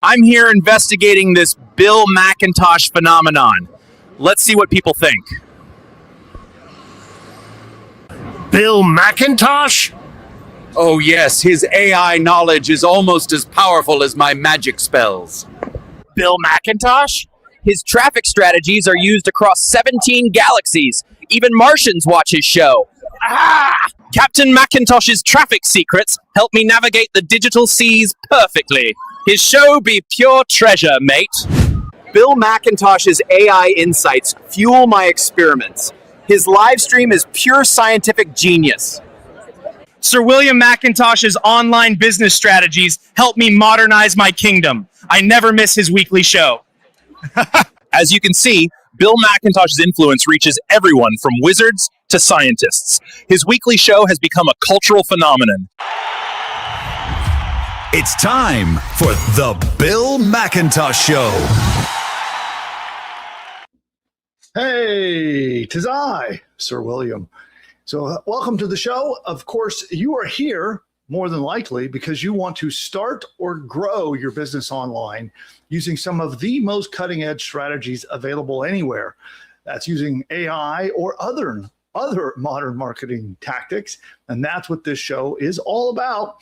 I'm here investigating this Bill McIntosh phenomenon. Let's see what people think. Bill McIntosh? Oh yes, his AI knowledge is almost as powerful as my magic spells. Bill McIntosh? His traffic strategies are used across 17 galaxies. Even Martians watch his show. Captain McIntosh's traffic secrets help me navigate the digital seas perfectly. His show be pure treasure, mate. Bill McIntosh's AI insights fuel my experiments. His live stream is pure scientific genius. Sir William McIntosh's online business strategies help me modernize my kingdom. I never miss his weekly show. As you can see, Bill McIntosh's influence reaches everyone from wizards to scientists. His weekly show has become a cultural phenomenon. It's time for the Bill McIntosh Show. Hey, 'tis I, Sir William. So welcome to the show. Of course, you are here more than likely because you want to start or grow your business online using some of the most cutting edge strategies available anywhere. That's using AI or other modern marketing tactics. And that's what this show is all about.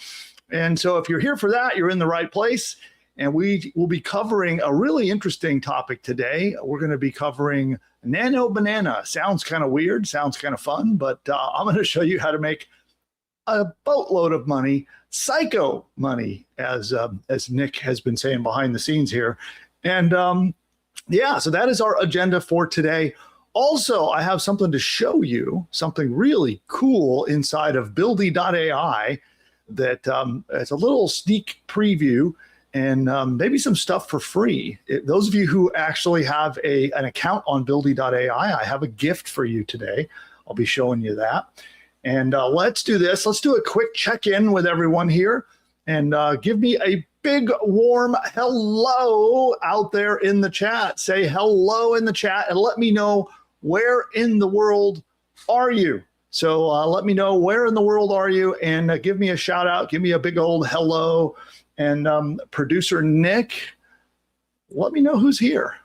And so if you're here for that, you're in the right place. And we will be covering a really interesting topic today. We're going to be covering Nano Banana. Sounds kind of weird, sounds kind of fun, but I'm going to show you how to make a boatload of money, psycho money, as Nick has been saying behind the scenes here. And so that is our agenda for today. Also, I have something to show you, something really cool inside of Buildy.ai that it's a little sneak preview and maybe some stuff for free. Those of you who actually have an account on Buildy.ai, I have a gift for you today. I'll be showing you that. And let's do this. Let's do a quick check-in with everyone here and give me a big warm hello out there in the chat. Say hello in the chat and let me know where in the world are you. So let me know where in the world are you and give me a shout out. Give me a big old hello. And producer Nick, let me know who's here.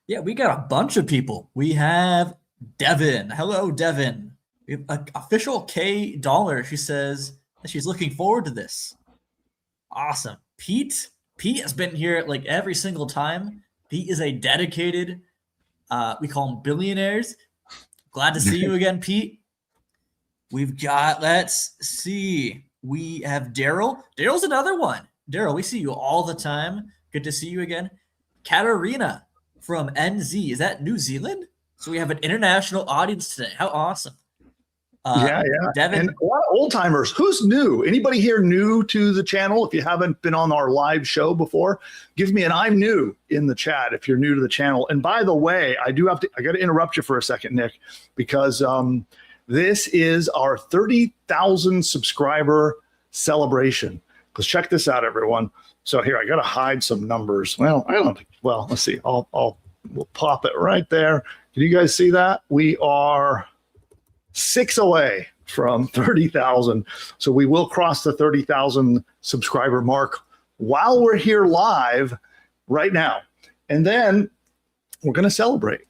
Yeah, we got a bunch of people. We have Devin. Hello, Devin. We have an official K Dollar. She says that she's looking forward to this. Awesome. Pete has been here like every single time. Pete is a dedicated, we call them billionaires. Glad to see you again, Pete. We've got, let's see. We have Daryl. Daryl's another one. Daryl, we see you all the time. Good to see you again. Katarina from NZ. Is that New Zealand? So we have an international audience today. How awesome. Yeah. Devin. And a lot of old timers. Who's new? Anybody here new to the channel? If you haven't been on our live show before, give me an I'm new in the chat if you're new to the channel. And by the way, I got to interrupt you for a second, Nick, because this is our 30,000 subscriber celebration. Because check this out, everyone. So here, I got to hide some numbers. Well, let's see. We'll pop it right there. Can you guys see that? We are 6 away from 30,000. So we will cross the 30,000 subscriber mark while we're here live right now. And then we're going to celebrate.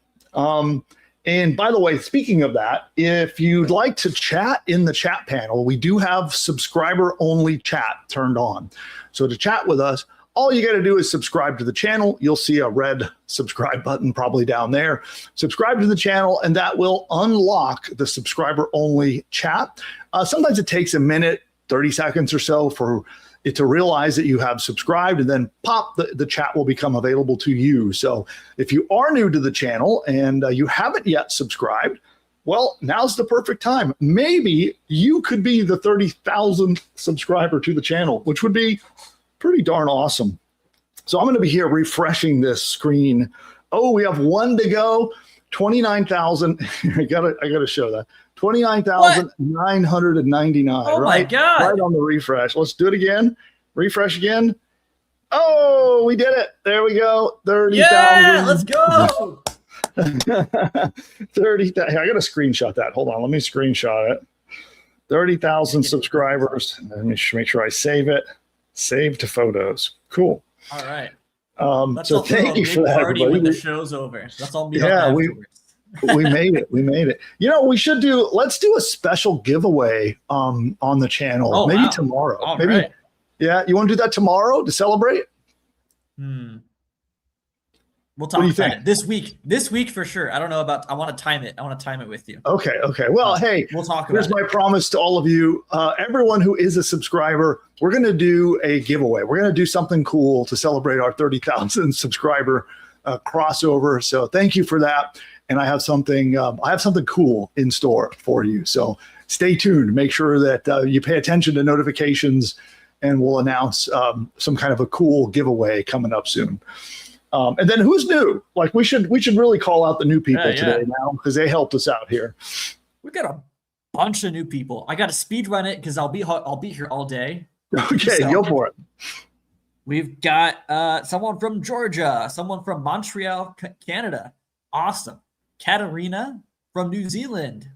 And by the way, speaking of that, if you'd like to chat in the chat panel, we do have subscriber only chat turned on. So to chat with us, all you got to do is subscribe to the channel. You'll see a red subscribe button probably down there. Subscribe to the channel, and that will unlock the subscriber only chat. Sometimes it takes a minute, 30 seconds or so for it to realize that you have subscribed, and then pop, the chat will become available to you. So if you are new to the channel and you haven't yet subscribed, well, now's the perfect time. Maybe you could be the 30,000th subscriber to the channel, which would be pretty darn awesome. So I'm going to be here refreshing this screen. Oh, we have one to go. 29,000. I gotta show that. 29,999. Oh right? my God. Right on the refresh. Let's do it again. Refresh again. Oh, we did it. There we go. 30,000. Yeah, let's go. 30,000. I got to screenshot that. Hold on. Let me screenshot it. 30,000 subscribers. Let me make sure I save it. Save to photos. Cool. All right. So thank you for that, everybody. When the show's over. Let's all meet up Yeah, afterwards. we made it. We made it. You know, let's do a special giveaway on the channel. Oh, maybe wow. tomorrow. All maybe right. Yeah, you want to do that tomorrow to celebrate? We'll What talk do you about think? it this week. This week for sure. I don't know about. I want to time it. I want to time it with you. Okay. Well, hey, we'll talk here's about my promise to all of you. Everyone who is a subscriber, we're going to do a giveaway. We're going to do something cool to celebrate our 30,000 subscriber crossover. So thank you for that. And I have something cool in store for you. So stay tuned. Make sure that you pay attention to notifications, and we'll announce some kind of a cool giveaway coming up soon. And then who's new? Like we should really call out the new people today now, because they helped us out here. We got a bunch of new people. I got to speed run it because I'll be here all day. Okay, So, go for it. We've got someone from Georgia, someone from Montreal, Canada. Awesome. Katarina from New Zealand.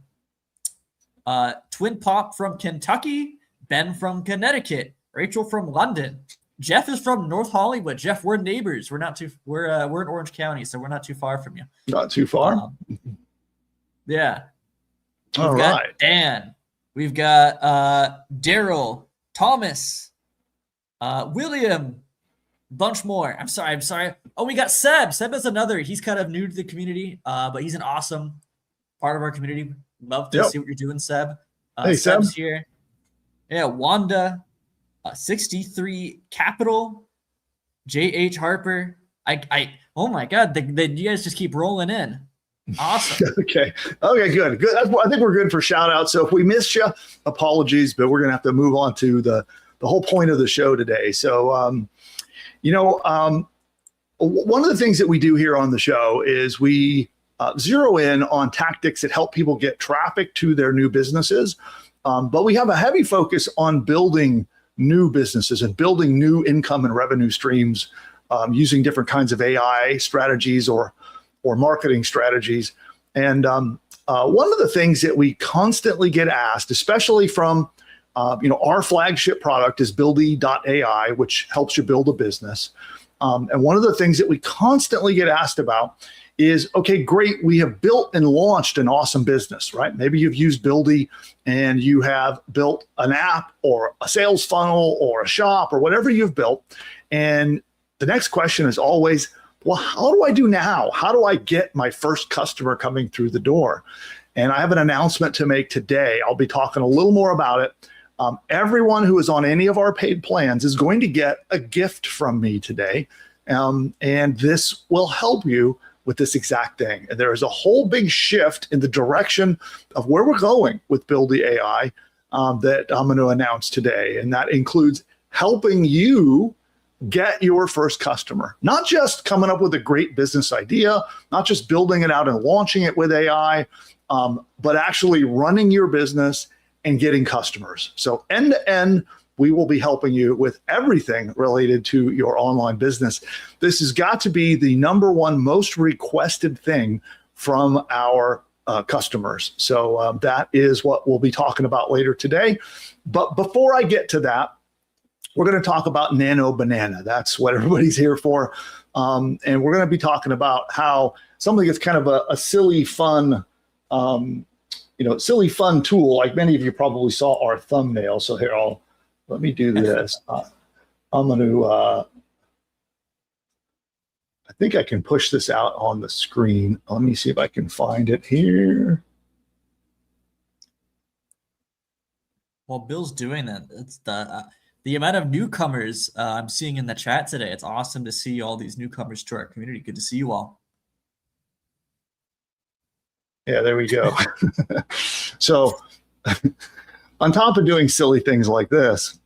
Twin Pop from Kentucky. Ben from Connecticut. Rachel from London. Jeff is from North Hollywood. Jeff, we're neighbors. We're in Orange County, so we're not too far from you. Not too far. Yeah. All We've got right. Dan. We've got Daryl, Thomas, William, bunch more. I'm sorry. Oh, we got Seb. Seb is another. He's kind of new to the community, but he's an awesome part of our community. Love to see what you're doing, Seb. Hey, Seb's Seb. here. Yeah, Wanda, 63 Capital, J.H. Harper. Oh my God, you guys just keep rolling in. Awesome. Okay, good. I think we're good for shout outs. So if we missed you, apologies, but we're going to have to move on to the whole point of the show today. So, one of the things that we do here on the show is we zero in on tactics that help people get traffic to their new businesses. But we have a heavy focus on building new businesses and building new income and revenue streams using different kinds of AI strategies or marketing strategies. And one of the things that we constantly get asked, especially from our flagship product is Buildy.ai, which helps you build a business. And one of the things that we constantly get asked about is, okay, great, we have built and launched an awesome business, right? Maybe you've used Buildy and you have built an app or a sales funnel or a shop or whatever you've built. And the next question is always, well, how do I do now? How do I get my first customer coming through the door? And I have an announcement to make today. I'll be talking a little more about it. Everyone who is on any of our paid plans is going to get a gift from me today. And this will help you with this exact thing. And there is a whole big shift in the direction of where we're going with Buildy AI that I'm going to announce today. And that includes helping you get your first customer, not just coming up with a great business idea, not just building it out and launching it with AI, but actually running your business and getting customers. So end to end, we will be helping you with everything related to your online business. This has got to be the number one most requested thing from our customers. So that is what we'll be talking about later today. But before I get to that, we're going to talk about Nano Banana. That's what everybody's here for. And we're going to be talking about how something that's kind of a silly, fun, silly, fun tool. Like many of you probably saw our thumbnail. So here, let me do this. I'm going to, I think I can push this out on the screen. Let me see if I can find it here. While Bill's doing that, it's the amount of newcomers I'm seeing in the chat today. It's awesome to see all these newcomers to our community. Good to see you all. Yeah, there we go. So on top of doing silly things like this,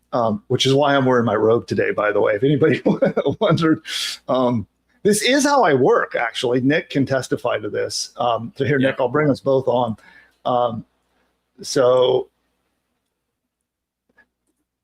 which is why I'm wearing my robe today, by the way, if anybody wondered, this is how I work, actually. Nick can testify to this. So here, Nick, I'll bring us both on. So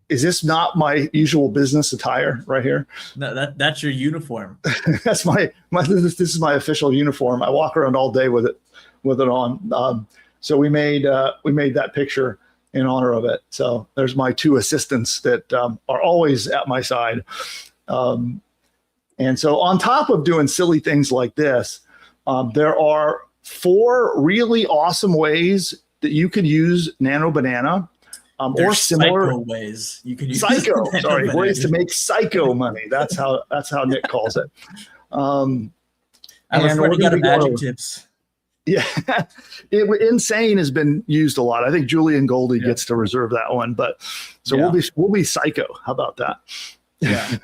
is this not my usual business attire right here? No, that's your uniform. That's this is my official uniform. I walk around all day with it on. So we made that picture, in honor of it. So there's my two assistants that are always at my side. And so on top of doing silly things like this, there are 4 really awesome ways that you could use Nano Banana or similar psycho ways you can use. Psycho, Nano sorry, Banana. ways to make psycho money. That's how Nick calls it. I'm afraid you got magic tips. Yeah, insane has been used a lot. I think Julian Goldie gets to reserve that one, but so we'll be psycho. How about that? Yeah.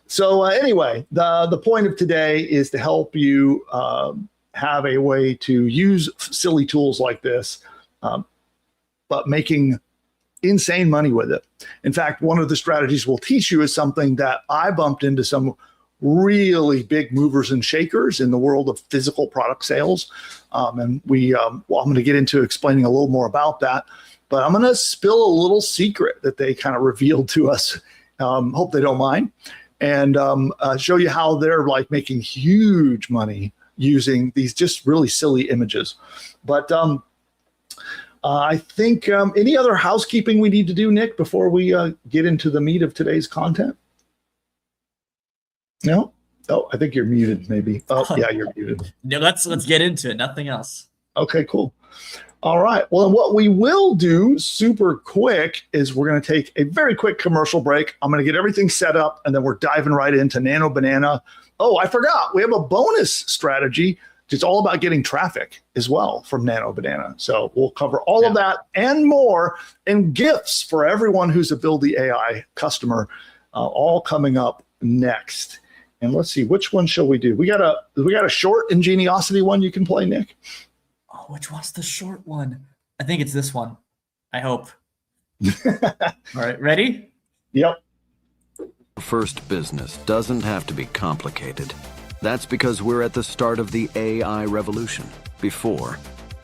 So anyway, the point of today is to help you have a way to use silly tools like this, but making insane money with it. In fact, one of the strategies we'll teach you is something that I bumped into some really big movers and shakers in the world of physical product sales. And I'm going to get into explaining a little more about that, but I'm going to spill a little secret that they kind of revealed to us. Hope they don't mind, and show you how they're like making huge money using these just really silly images. But I think any other housekeeping we need to do, Nick, before we get into the meat of today's content? No? Oh, I think you're muted, maybe. Oh, yeah, you're muted. No, let's get into it. Nothing else. Okay, cool. All right. Well, what we will do super quick is we're going to take a very quick commercial break. I'm going to get everything set up, and then we're diving right into Nano Banana. Oh, I forgot. We have a bonus strategy. It's all about getting traffic as well from Nano Banana. So we'll cover all of that and more, and gifts for everyone who's a Build the AI customer, all coming up next. And let's see, which one shall we do? We got a short ingeniosity one you can play, Nick. Oh, which one's the short one? I think it's this one. I hope. All right, ready? Yep. First business doesn't have to be complicated. That's because we're at the start of the AI revolution. Before,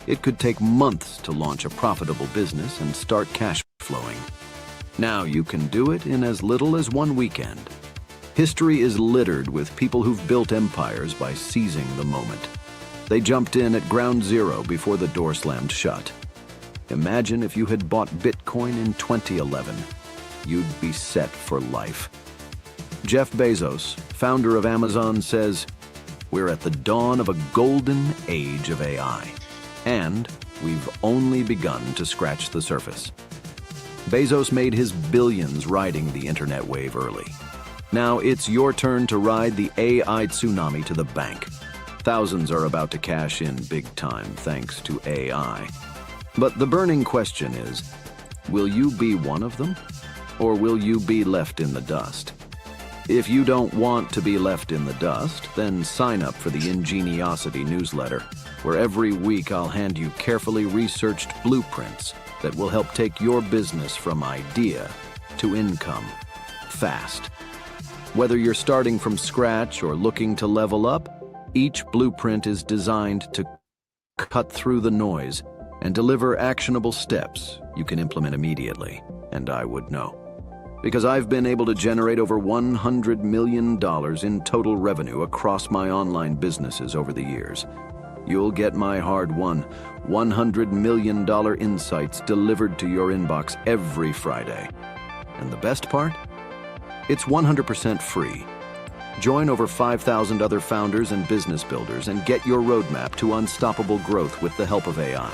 it could take months to launch a profitable business and start cash flowing. Now you can do it in as little as one weekend. History is littered with people who've built empires by seizing the moment. They jumped in at ground zero before the door slammed shut. Imagine if you had bought Bitcoin in 2011. You'd be set for life. Jeff Bezos, founder of Amazon, says, "We're at the dawn of a golden age of AI, and we've only begun to scratch the surface." Bezos made his billions riding the internet wave early. Now it's your turn to ride the AI tsunami to the bank. Thousands are about to cash in big time thanks to AI. But the burning question is, will you be one of them? Or will you be left in the dust? If you don't want to be left in the dust, then sign up for the Ingeniosity newsletter, where every week I'll hand you carefully researched blueprints that will help take your business from idea to income fast. Whether you're starting from scratch or looking to level up, each blueprint is designed to cut through the noise and deliver actionable steps you can implement immediately, and I would know. Because I've been able to generate over $100 million in total revenue across my online businesses over the years. You'll get my hard-won $100 million insights delivered to your inbox every Friday. And the best part? It's 100% free. Join over 5,000 other founders and business builders and get your roadmap to unstoppable growth with the help of AI.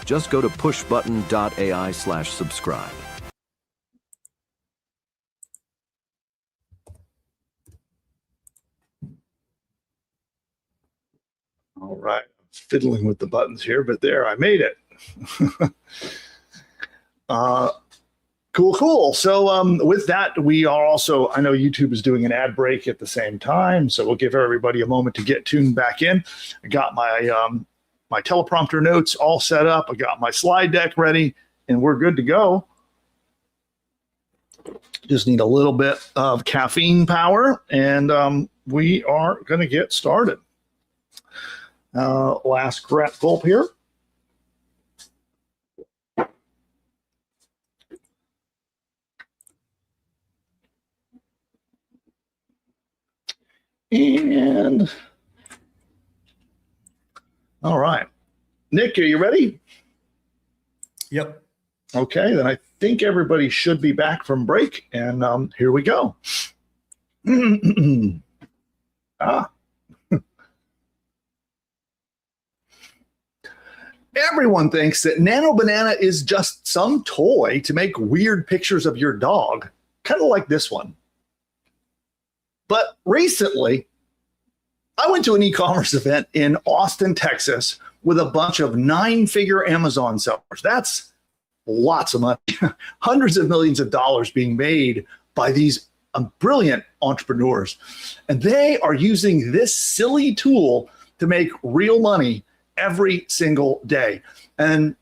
Just go to pushbutton.ai/subscribe. All right. Fiddling with the buttons here, but there, I made it. Cool. So with that, we are also, I know YouTube is doing an ad break at the same time, so we'll give everybody a moment to get tuned back in. I got my my teleprompter notes all set up. I got my slide deck ready, and we're good to go. Just need a little bit of caffeine power, and we are going to get started. Last gulp here. And all right, Nick, are you ready? Yep. Okay, then I think everybody should be back from break, and here we go. Everyone thinks that Nano Banana is just some toy to make weird pictures of your dog, kind of like this one. But recently, I went to an e-commerce event in Austin, Texas, with a bunch of 9-figure Amazon sellers. That's lots of money, hundreds of millions of dollars being made by these brilliant entrepreneurs. And they are using this silly tool to make real money every single day. And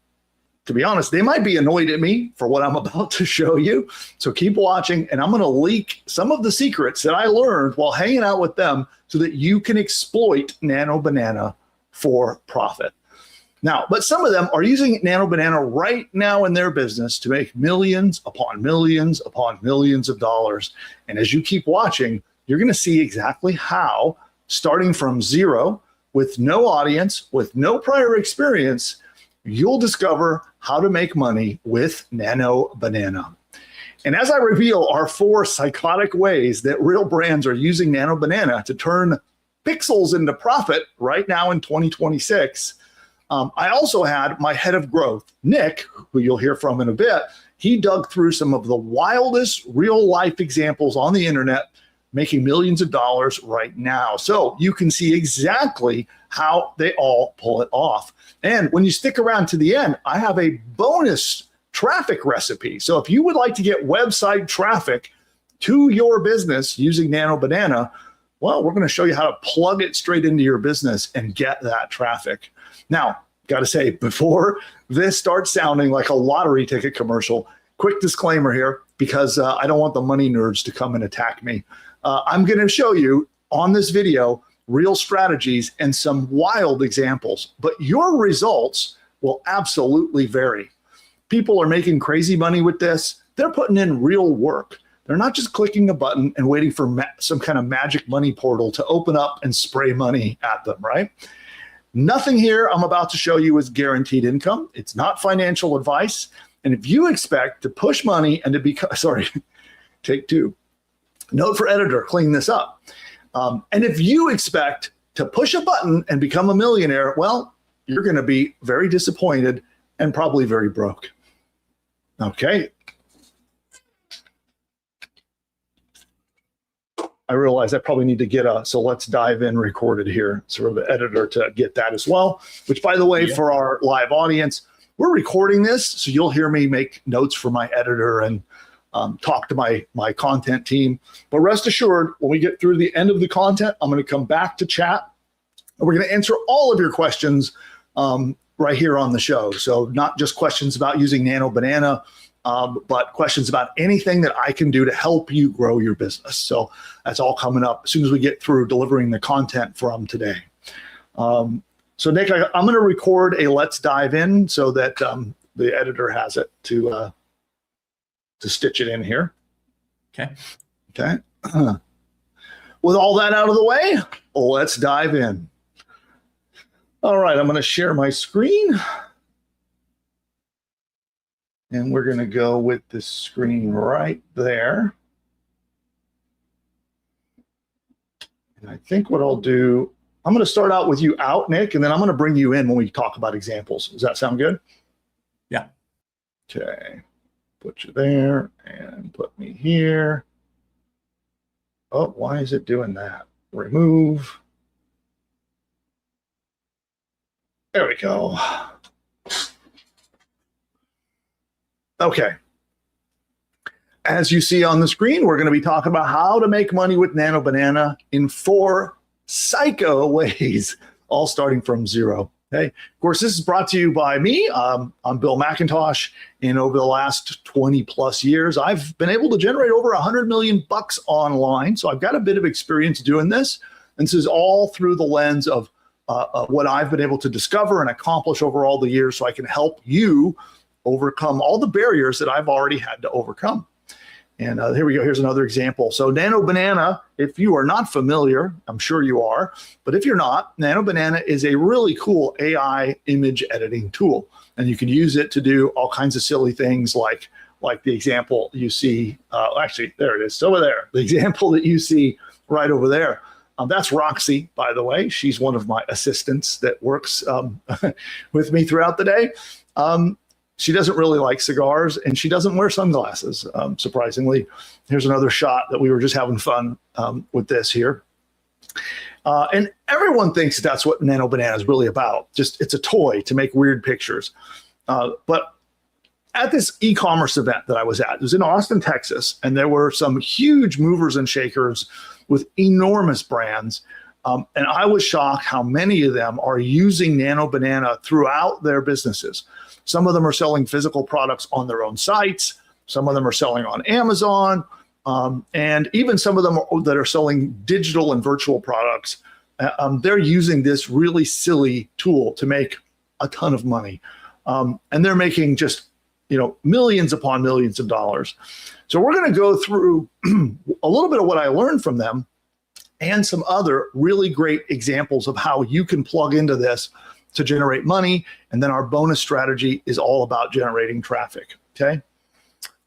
to be honest, they might be annoyed at me for what I'm about to show you. So keep watching, and I'm going to leak some of the secrets that I learned while hanging out with them so that you can exploit Nano Banana for profit. Now, but some of them are using Nano Banana right now in their business to make millions upon millions upon millions of dollars. And as you keep watching, you're going to see exactly how, starting from zero, with no audience, with no prior experience, you'll discover how to make money with Nano Banana. And as I reveal our 4 psychotic ways that real brands are using Nano Banana to turn pixels into profit right now in 2026, I also had my head of growth, Nick, who you'll hear from in a bit. He dug through some of the wildest real life examples on the internet, making millions of dollars right now. So you can see exactly how they all pull it off. And when you stick around to the end, I have a bonus traffic recipe. So if you would like to get website traffic to your business using Nano Banana, well, we're going to show you how to plug it straight into your business and get that traffic. Now, got to say, before this starts sounding like a lottery ticket commercial, quick disclaimer here, because I don't want the money nerds to come and attack me. I'm going to show you on this video real strategies and some wild examples, but your results will absolutely vary. People are making crazy money with this. They're putting in real work. They're not just clicking a button and waiting for some kind of magic money portal to open up and spray money at them, right? Nothing here I'm about to show you is guaranteed income. It's not financial advice. And if you expect to push money and to become, sorry, take 2. Note for editor, clean this up. And if you expect to push a button and become a millionaire, well, you're going to be very disappointed and probably very broke. Okay. I realize I probably need to get so let's dive in recorded here, sort of the editor to get that as well, which by the way, for our live audience, we're recording this. So you'll hear me make notes for my editor and talk to my content team. But rest assured, when we get through the end of the content, I'm going to come back to chat and we're going to answer all of your questions right here on the show. So not just questions about using Nano Banana, but questions about anything that I can do to help you grow your business. So that's all coming up as soon as we get through delivering the content from today. So Nick, I'm going to record a let's dive in so that the editor has it to stitch it in here. Okay. Okay. With all that out of the way, let's dive in. All right, I'm going to share my screen. And we're going to go with this screen right there. And I think what I'll do, I'm going to start out with you out, Nick, and then I'm going to bring you in when we talk about examples. Does that sound good? Yeah. Okay. Put you there and put me here. Oh, why is it doing that? Remove. There we go. Okay. As you see on the screen, we're going to be talking about how to make money with Nano Banana in 4 psycho ways, all starting from zero. Okay. Of course, this is brought to you by me. I'm Bill McIntosh, and over the last 20 plus years, I've been able to generate over $100 million online. So I've got a bit of experience doing this. And this is all through the lens of what I've been able to discover and accomplish over all the years, so I can help you overcome all the barriers that I've already had to overcome. And here we go. Here's another example. So Nano Banana, if you are not familiar, I'm sure you are, but if you're not, Nano Banana is a really cool AI image editing tool. And you can use it to do all kinds of silly things like the example you see. Actually, there it is over there. The example that you see right over there. That's Roxy, by the way. She's one of my assistants that works with me throughout the day. She doesn't really like cigars, and she doesn't wear sunglasses, surprisingly. Here's another shot that we were just having fun with this here. And everyone thinks that's what Nano Banana is really about. Just it's a toy to make weird pictures. But at this e-commerce event that I was at, it was in Austin, Texas, and there were some huge movers and shakers with enormous brands. And I was shocked how many of them are using Nano Banana throughout their businesses. Some of them are selling physical products on their own sites. Some of them are selling on Amazon. And even some of them that are selling digital and virtual products, they're using this really silly tool to make a ton of money. And they're making just, millions upon millions of dollars. So we're going to go through a little bit of what I learned from them and some other really great examples of how you can plug into this to generate money. And then our bonus strategy is all about generating traffic. Okay.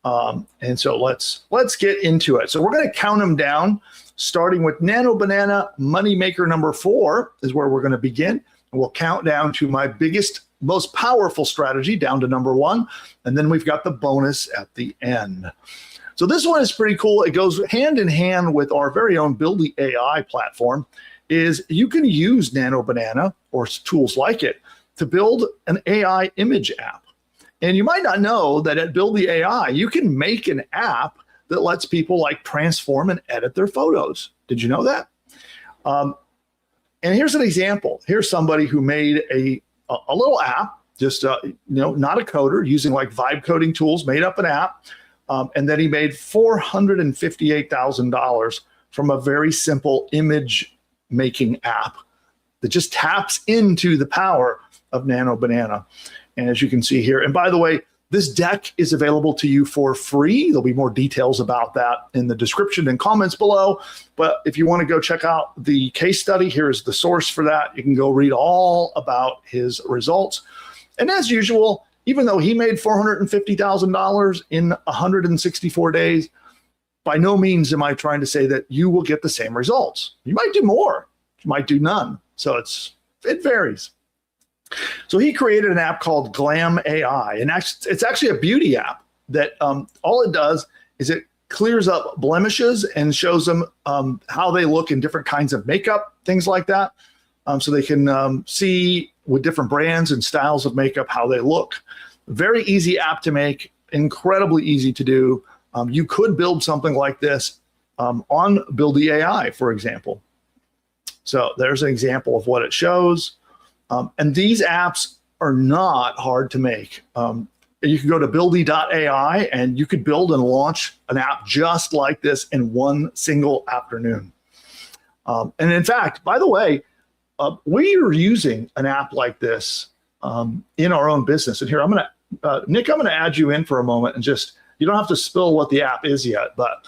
And so let's get into it. So we're going to count them down, starting with Nano Banana Moneymaker number 4 is where we're going to begin. And we'll count down to my biggest, most powerful strategy down to number 1. And then we've got the bonus at the end. So this one is pretty cool. It goes hand in hand with our very own Build the AI platform. Is you can use Nano Banana or tools like it to build an AI image app. And you might not know that at Build the AI, you can make an app that lets people like transform and edit their photos. Did you know that? And here's an example. Here's somebody who made a little app, just not a coder, using like vibe coding tools, made up an app, and then he made $458,000 from a very simple image making app that just taps into the power of Nano Banana. And as you can see here, and by the way, this deck is available to you for free. There'll be more details about that in the description and comments below. But if you want to go check out the case study, here's the source for that. You can go read all about his results. And as usual, even though he made $450,000 in 164 days, by no means am I trying to say that you will get the same results. You might do more, you might do none. So it varies. So he created an app called Glam AI, and it's actually a beauty app that all it does is it clears up blemishes and shows them how they look in different kinds of makeup, things like that, so they can see with different brands and styles of makeup how they look. Very easy app to make, incredibly easy to do. You could build something like this on Build the AI, for example. So there's an example of what it shows. And these apps are not hard to make. You can go to buildy.ai and you could build and launch an app just like this in one single afternoon. And in fact, by the way, we are using an app like this in our own business. And here, Nick, I'm going to add you in for a moment and just, you don't have to spill what the app is yet, but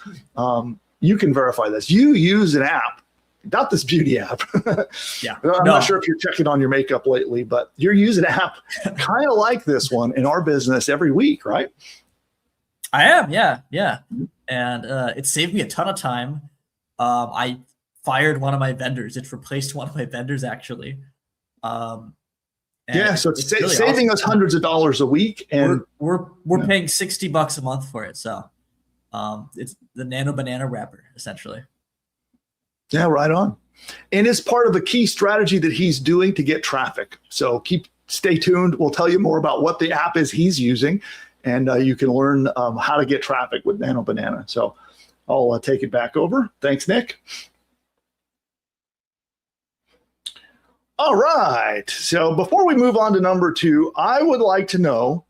you can verify this. You use an app, not this beauty app. Yeah. I'm not sure if you're checking on your makeup lately, but you're using an app kind of like this one in our business every week, right? I am, yeah. And it saved me a ton of time. I fired one of my vendors. It replaced one of my vendors, actually. So it's really saving us hundreds of dollars a week, and we're paying $60 a month for it. So it's the Nano Banana wrapper, essentially. Yeah, right on. And it's part of a key strategy that he's doing to get traffic. So stay tuned. We'll tell you more about what the app is he's using, and you can learn how to get traffic with Nano Banana. So I'll take it back over. Thanks, Nick. All right. So before we move on to number 2, I would like to know,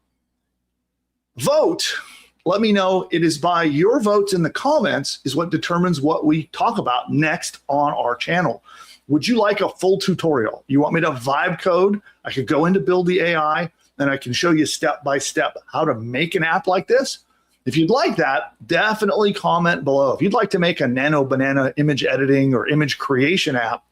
vote. Let me know. It is by your votes in the comments is what determines what we talk about next on our channel. Would you like a full tutorial? You want me to vibe code? I could go into Build the AI and I can show you step by step how to make an app like this. If you'd like that, definitely comment below. If you'd like to make a Nano Banana image editing or image creation app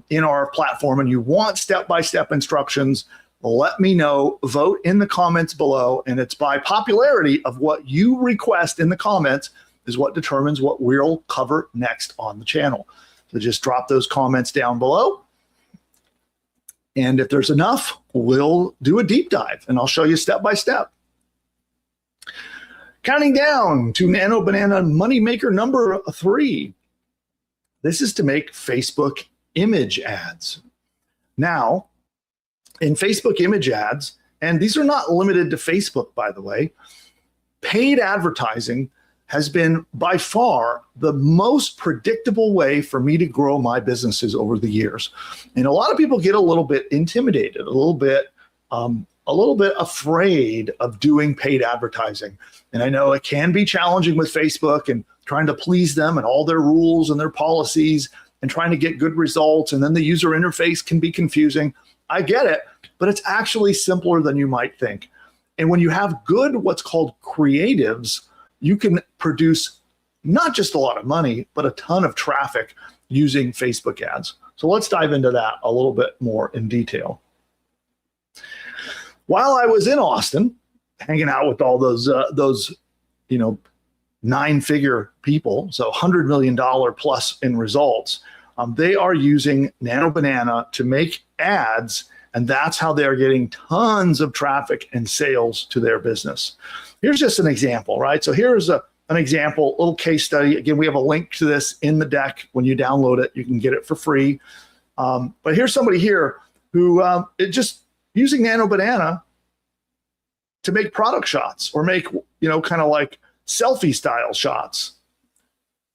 in our platform and you want step-by-step instructions, let me know. Vote in the comments below, and it's by popularity of what you request in the comments is what determines what we'll cover next on the channel. So just drop those comments down below. And if there's enough, we'll do a deep dive, and I'll show you step by step. Counting down to Nano Banana Moneymaker number 3. This is to make Facebook image ads. Now, in Facebook image ads, and these are not limited to Facebook, by the way, paid advertising has been by far the most predictable way for me to grow my businesses over the years. And a lot of people get a little bit intimidated, a little bit afraid of doing paid advertising. And I know it can be challenging with Facebook and trying to please them and all their rules and their policies and trying to get good results. And then the user interface can be confusing. I get it, but it's actually simpler than you might think. And when you have good, what's called creatives, you can produce not just a lot of money, but a ton of traffic using Facebook ads. So let's dive into that a little bit more in detail. While I was in Austin, hanging out with all those 9-figure people, so $100 million plus in results, they are using Nano Banana to make ads, and that's how they're getting tons of traffic and sales to their business. Here's just an example, right? So here's an example, little case study. Again, we have a link to this in the deck. When you download it, you can get it for free. But here's somebody here who just using Nano Banana to make product shots or make, kind of like selfie style shots.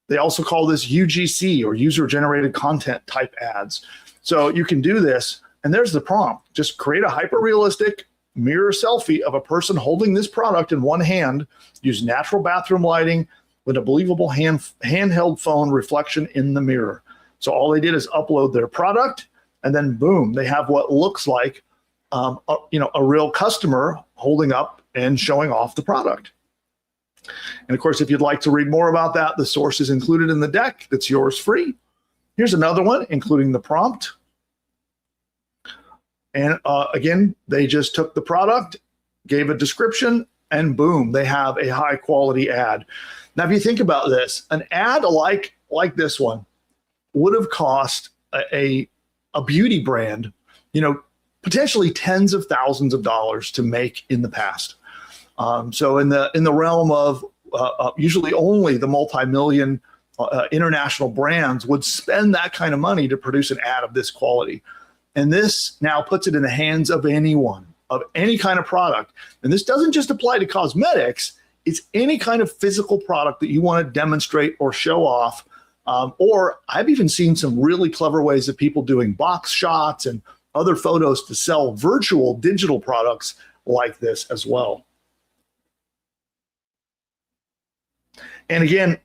They also call this UGC or user generated content type ads. So you can do this, and there's the prompt. Just create a hyper realistic mirror selfie of a person holding this product in one hand, use natural bathroom lighting with a believable handheld phone reflection in the mirror. So all they did is upload their product, and then boom, they have what looks like a real customer holding up and showing off the product. And of course, if you'd like to read more about that, the source is included in the deck. That's yours free. Here's another one, including the prompt. And again, they just took the product, gave a description, and boom, they have a high quality ad. Now, if you think about this, an ad like this one would have cost a beauty brand, potentially tens of thousands of dollars to make in the past. So in the realm of usually only the multi-million international brands would spend that kind of money to produce an ad of this quality. And this now puts it in the hands of anyone, of any kind of product. And this doesn't just apply to cosmetics. It's any kind of physical product that you want to demonstrate or show off. Or I've even seen some really clever ways of people doing box shots and other photos to sell virtual digital products like this as well. And again,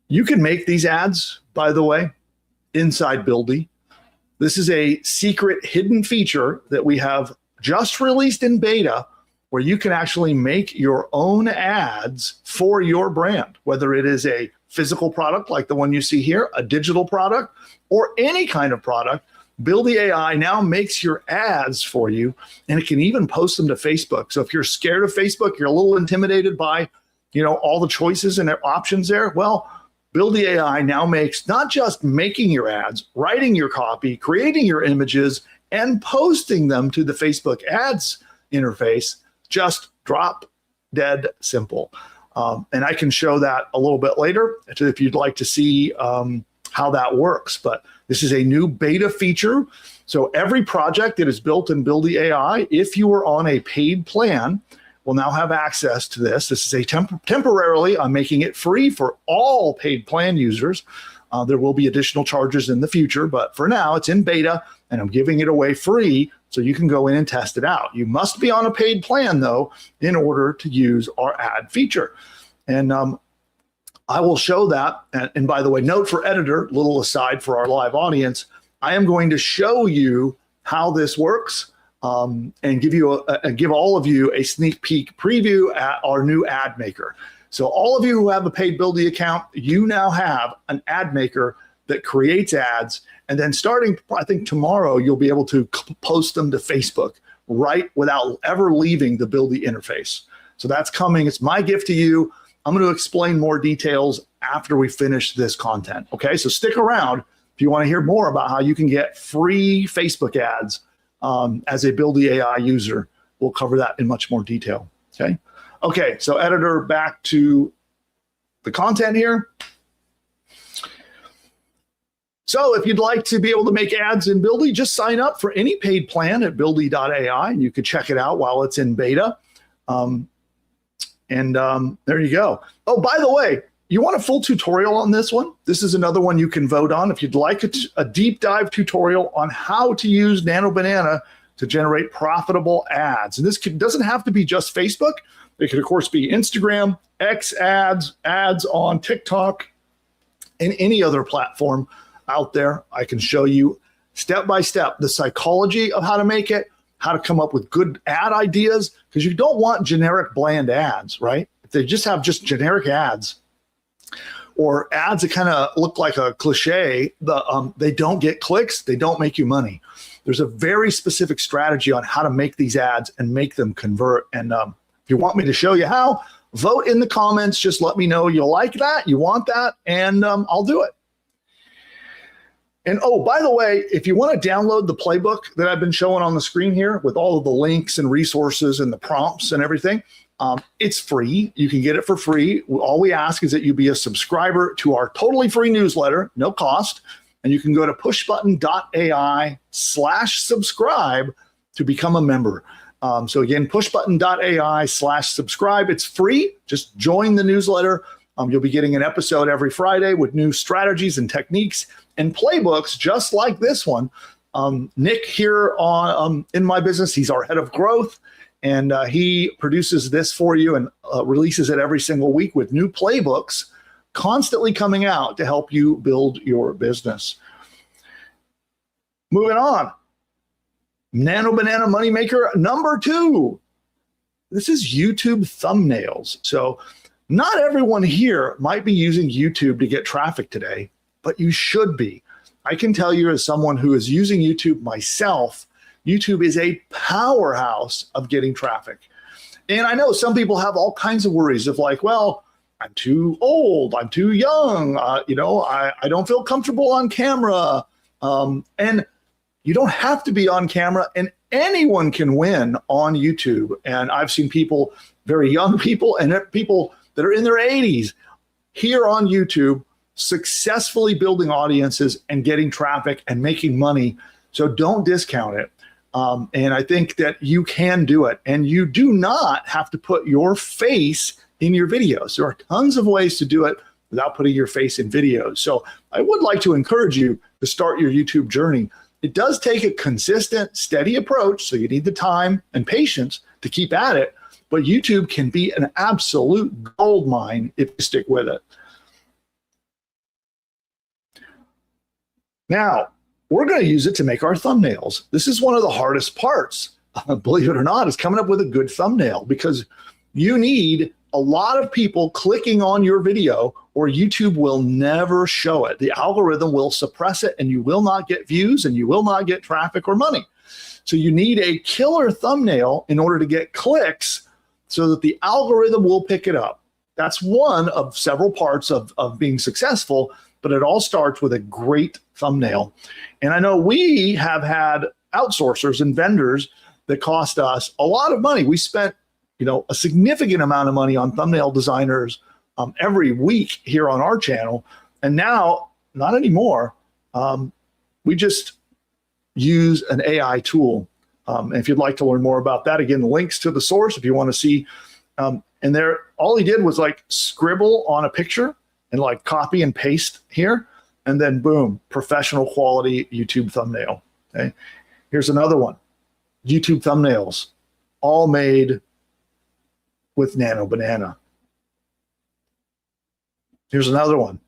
you can make these ads, by the way, inside Buildy. This is a secret hidden feature that we have just released in beta where you can actually make your own ads for your brand, whether it is a physical product like the one you see here, a digital product, or any kind of product. Buildy AI now makes your ads for you, and it can even post them to Facebook. So if you're scared of Facebook, you're a little intimidated by, all the choices and options there, well, Buildy AI now makes not just making your ads, writing your copy, creating your images, and posting them to the Facebook ads interface, just drop dead simple. And I can show that a little bit later if you'd like to see how that works. But this is a new beta feature. So every project that is built in Buildy AI, if you are on a paid plan, will now have access to this. This is a temporarily, I'm making it free for all paid plan users. There will be additional charges in the future, but for now it's in beta and I'm giving it away free so you can go in and test it out. You must be on a paid plan though in order to use our ad feature. And I will show that. And by the way, note for editor, little aside for our live audience, I am going to show you how this works and give all of you a sneak peek preview at our new ad maker. So all of you who have a paid Buildy account, you now have an ad maker that creates ads. And then starting, I think tomorrow, you'll be able to post them to Facebook right without ever leaving the Buildy interface. So that's coming. It's my gift to you. I'm going to explain more details after we finish this content. Okay, so stick around if you want to hear more about how you can get free Facebook ads as a Buildy AI user. We'll cover that in much more detail. Okay, so editor, back to the content here. So if you'd like to be able to make ads in Buildy, just sign up for any paid plan at buildy.ai, and you can check it out while it's in beta. There you go. Oh, by the way, you want a full tutorial on this one? This is another one you can vote on. If you'd like a deep dive tutorial on how to use Nano Banana to generate profitable ads. And this doesn't have to be just Facebook. It could, of course, be Instagram, X ads, ads on TikTok, and any other platform out there. I can show you step by step the psychology of how to make it, how to come up with good ad ideas, because you don't want generic bland ads, right? If they just have generic ads or ads that kind of look like a cliche, they don't get clicks, they don't make you money. There's a very specific strategy on how to make these ads and make them convert. And if you want me to show you how, vote in the comments. Just let me know you like that, you want that, and I'll do it. And oh, by the way, if you want to download the playbook that I've been showing on the screen here with all of the links and resources and the prompts and everything, it's free. You can get it for free. All we ask is that you be a subscriber to our totally free newsletter, no cost. And you can go to pushbutton.ai/subscribe to become a member. So again, pushbutton.ai/subscribe. It's free. Just join the newsletter. You'll be getting an episode every Friday with new strategies and techniques and playbooks just like this one. Nick here on in my business, he's our head of growth, and he produces this for you and releases it every single week with new playbooks constantly coming out to help you build your business. Moving on. Nano Banana Moneymaker number 2. This is YouTube thumbnails. So not everyone here might be using YouTube to get traffic today, but you should be. I can tell you as someone who is using YouTube myself, YouTube is a powerhouse of getting traffic. And I know some people have all kinds of worries of like, well, I'm too old, I'm too young, I don't feel comfortable on camera. And you don't have to be on camera, and anyone can win on YouTube. And I've seen people, very young people and people that are in their 80s here on YouTube successfully building audiences and getting traffic and making money. So don't discount it. And I think that you can do it. And you do not have to put your face in your videos. There are tons of ways to do it without putting your face in videos. So I would like to encourage you to start your YouTube journey. It does take a consistent, steady approach. So you need the time and patience to keep at it. But YouTube can be an absolute gold mine if you stick with it. Now, we're going to use it to make our thumbnails. This is one of the hardest parts, believe it or not, is coming up with a good thumbnail, because you need a lot of people clicking on your video or YouTube will never show it. The algorithm will suppress it and you will not get views and you will not get traffic or money. So you need a killer thumbnail in order to get clicks so that the algorithm will pick it up. That's one of several parts of being successful, but it all starts with a great thumbnail. And I know we have had outsourcers and vendors that cost us a lot of money. We spent, a significant amount of money on thumbnail designers every week here on our channel. And now, not anymore. We just use an AI tool. And if you'd like to learn more about that, again, links to the source if you want to see. And there, all he did was like scribble on a picture and like copy and paste here. And then boom, professional quality YouTube thumbnail. Okay. Here's another one. YouTube thumbnails, all made with Nano Banana. Here's another one.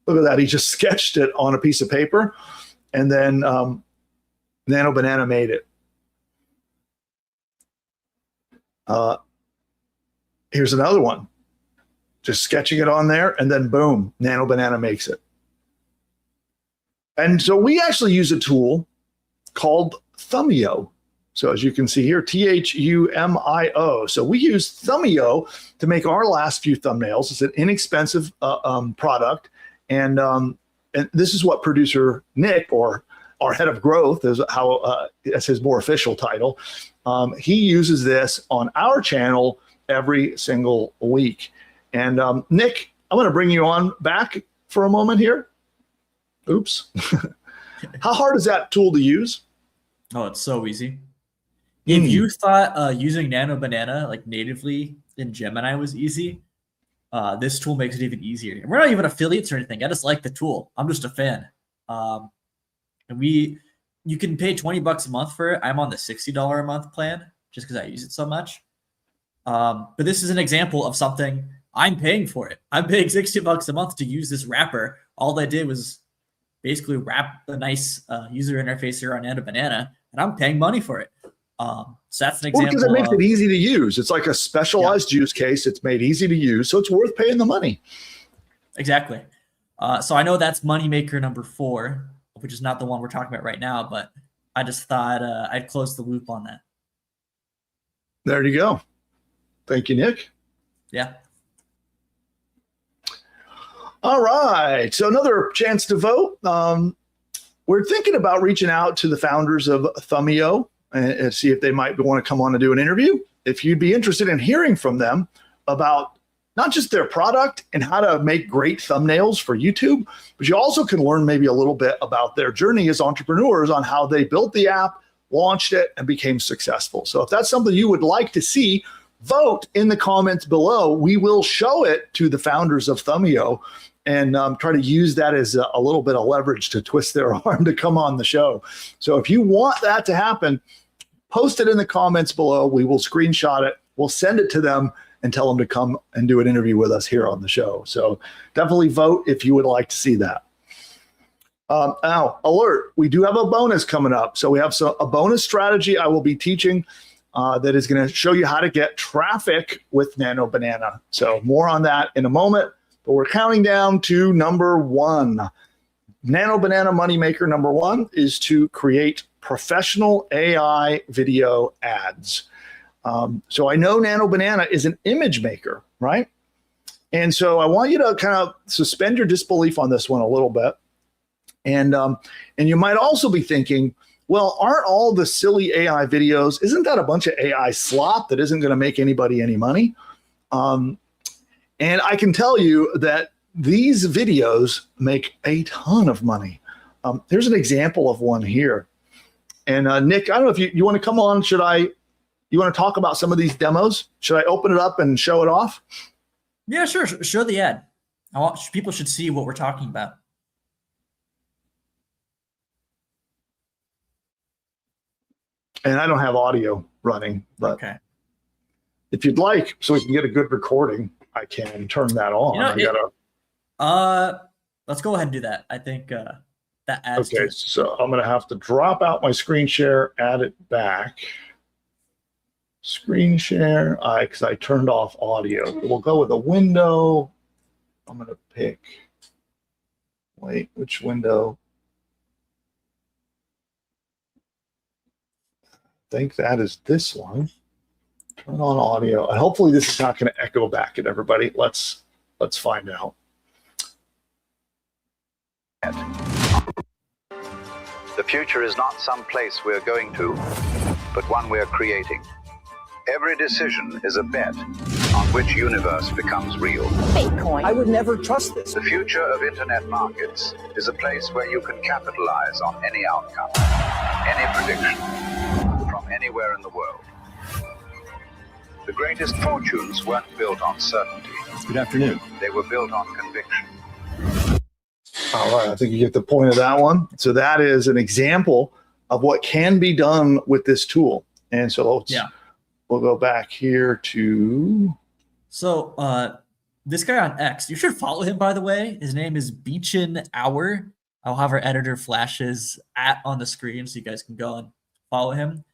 Look at that. He just sketched it on a piece of paper and then Nano Banana made it. Uh, here's another one. Just sketching it on there, and then boom, Nano Banana makes it. And so we actually use a tool called Thumbio. So as you can see here, Thumio. So we use Thumbio to make our last few thumbnails. It's an inexpensive product. And this is what producer Nick, or our head of growth, is how that's his more official title. He uses this on our channel every single week. And Nick, I'm going to bring you on back for a moment here. Oops. How hard is that tool to use? Oh, it's so easy. If you thought using Nano Banana like natively in Gemini was easy, this tool makes it even easier. And we're not even affiliates or anything. I just like the tool. I'm just a fan. And you can pay $20 a month for it. I'm on the $60 a month plan just because I use it so much. But this is an example of something I'm paying for it. I'm paying $60 a month to use this wrapper. All I did was basically wrap a nice user interface here on Nano Banana, and I'm paying money for it. So that's an example. Because it makes it easy to use. It's like a specialized use case. It's made easy to use, so it's worth paying the money. Exactly. So I know that's moneymaker number 4, which is not the one we're talking about right now, but I just thought I'd close the loop on that. There you go. Thank you, Nick. Yeah. All right. So another chance to vote. We're thinking about reaching out to the founders of Thumbio and see if they might want to come on and do an interview. If you'd be interested in hearing from them about not just their product and how to make great thumbnails for YouTube, but you also can learn maybe a little bit about their journey as entrepreneurs on how they built the app, launched it, and became successful. So if that's something you would like to see, vote in the comments below. We will show it to the founders of Thumbio and try to use that as a little bit of leverage to twist their arm to come on the show. So if you want that to happen, post it in the comments below. We will screenshot it. We'll send it to them and tell them to come and do an interview with us here on the show. So definitely vote if you would like to see that. Now, alert, we do have a bonus coming up. So we have a bonus strategy I will be teaching that is going to show you how to get traffic with Nano Banana. So more on that in a moment, but we're counting down to number 1. Nano Banana Moneymaker number 1 is to create professional AI video ads. So I know Nano Banana is an image maker, right? And so I want you to kind of suspend your disbelief on this one a little bit. And you might also be thinking, well, aren't all the silly AI videos, isn't that a bunch of AI slop that isn't going to make anybody any money? And I can tell you that these videos make a ton of money. Here's an example of one here. And Nick, I don't know if you want to come on. You want to talk about some of these demos? Should I open it up and show it off? Yeah, sure. Show the ad. People should see what we're talking about. And I don't have audio running, but okay. If you'd like, so we can get a good recording, I can turn that on. Let's go ahead and do that. I think that adds. Okay, so I'm going to have to drop out my screen share, add it back. Screen share, because I turned off audio. We'll go with a window. I'm going to pick. Wait, which window? I think that is this one. Turn on audio. And hopefully this is not going to echo back at everybody. Let's find out. The future is not some place we're going to, but one we're creating. Every decision is a bet on which universe becomes real. Bitcoin. I would never trust this. The future of internet markets is a place where you can capitalize on any outcome, any prediction, from anywhere in the world. The greatest fortunes weren't built on certainty. Good afternoon. They were built on conviction. All right, I think you get the point of that one. So that is an example of what can be done with this tool. And so we'll go back here to. So this guy on X, you should follow him, by the way. His name is Beechin Hour. I'll have our editor flash his @ on the screen so you guys can go and follow him.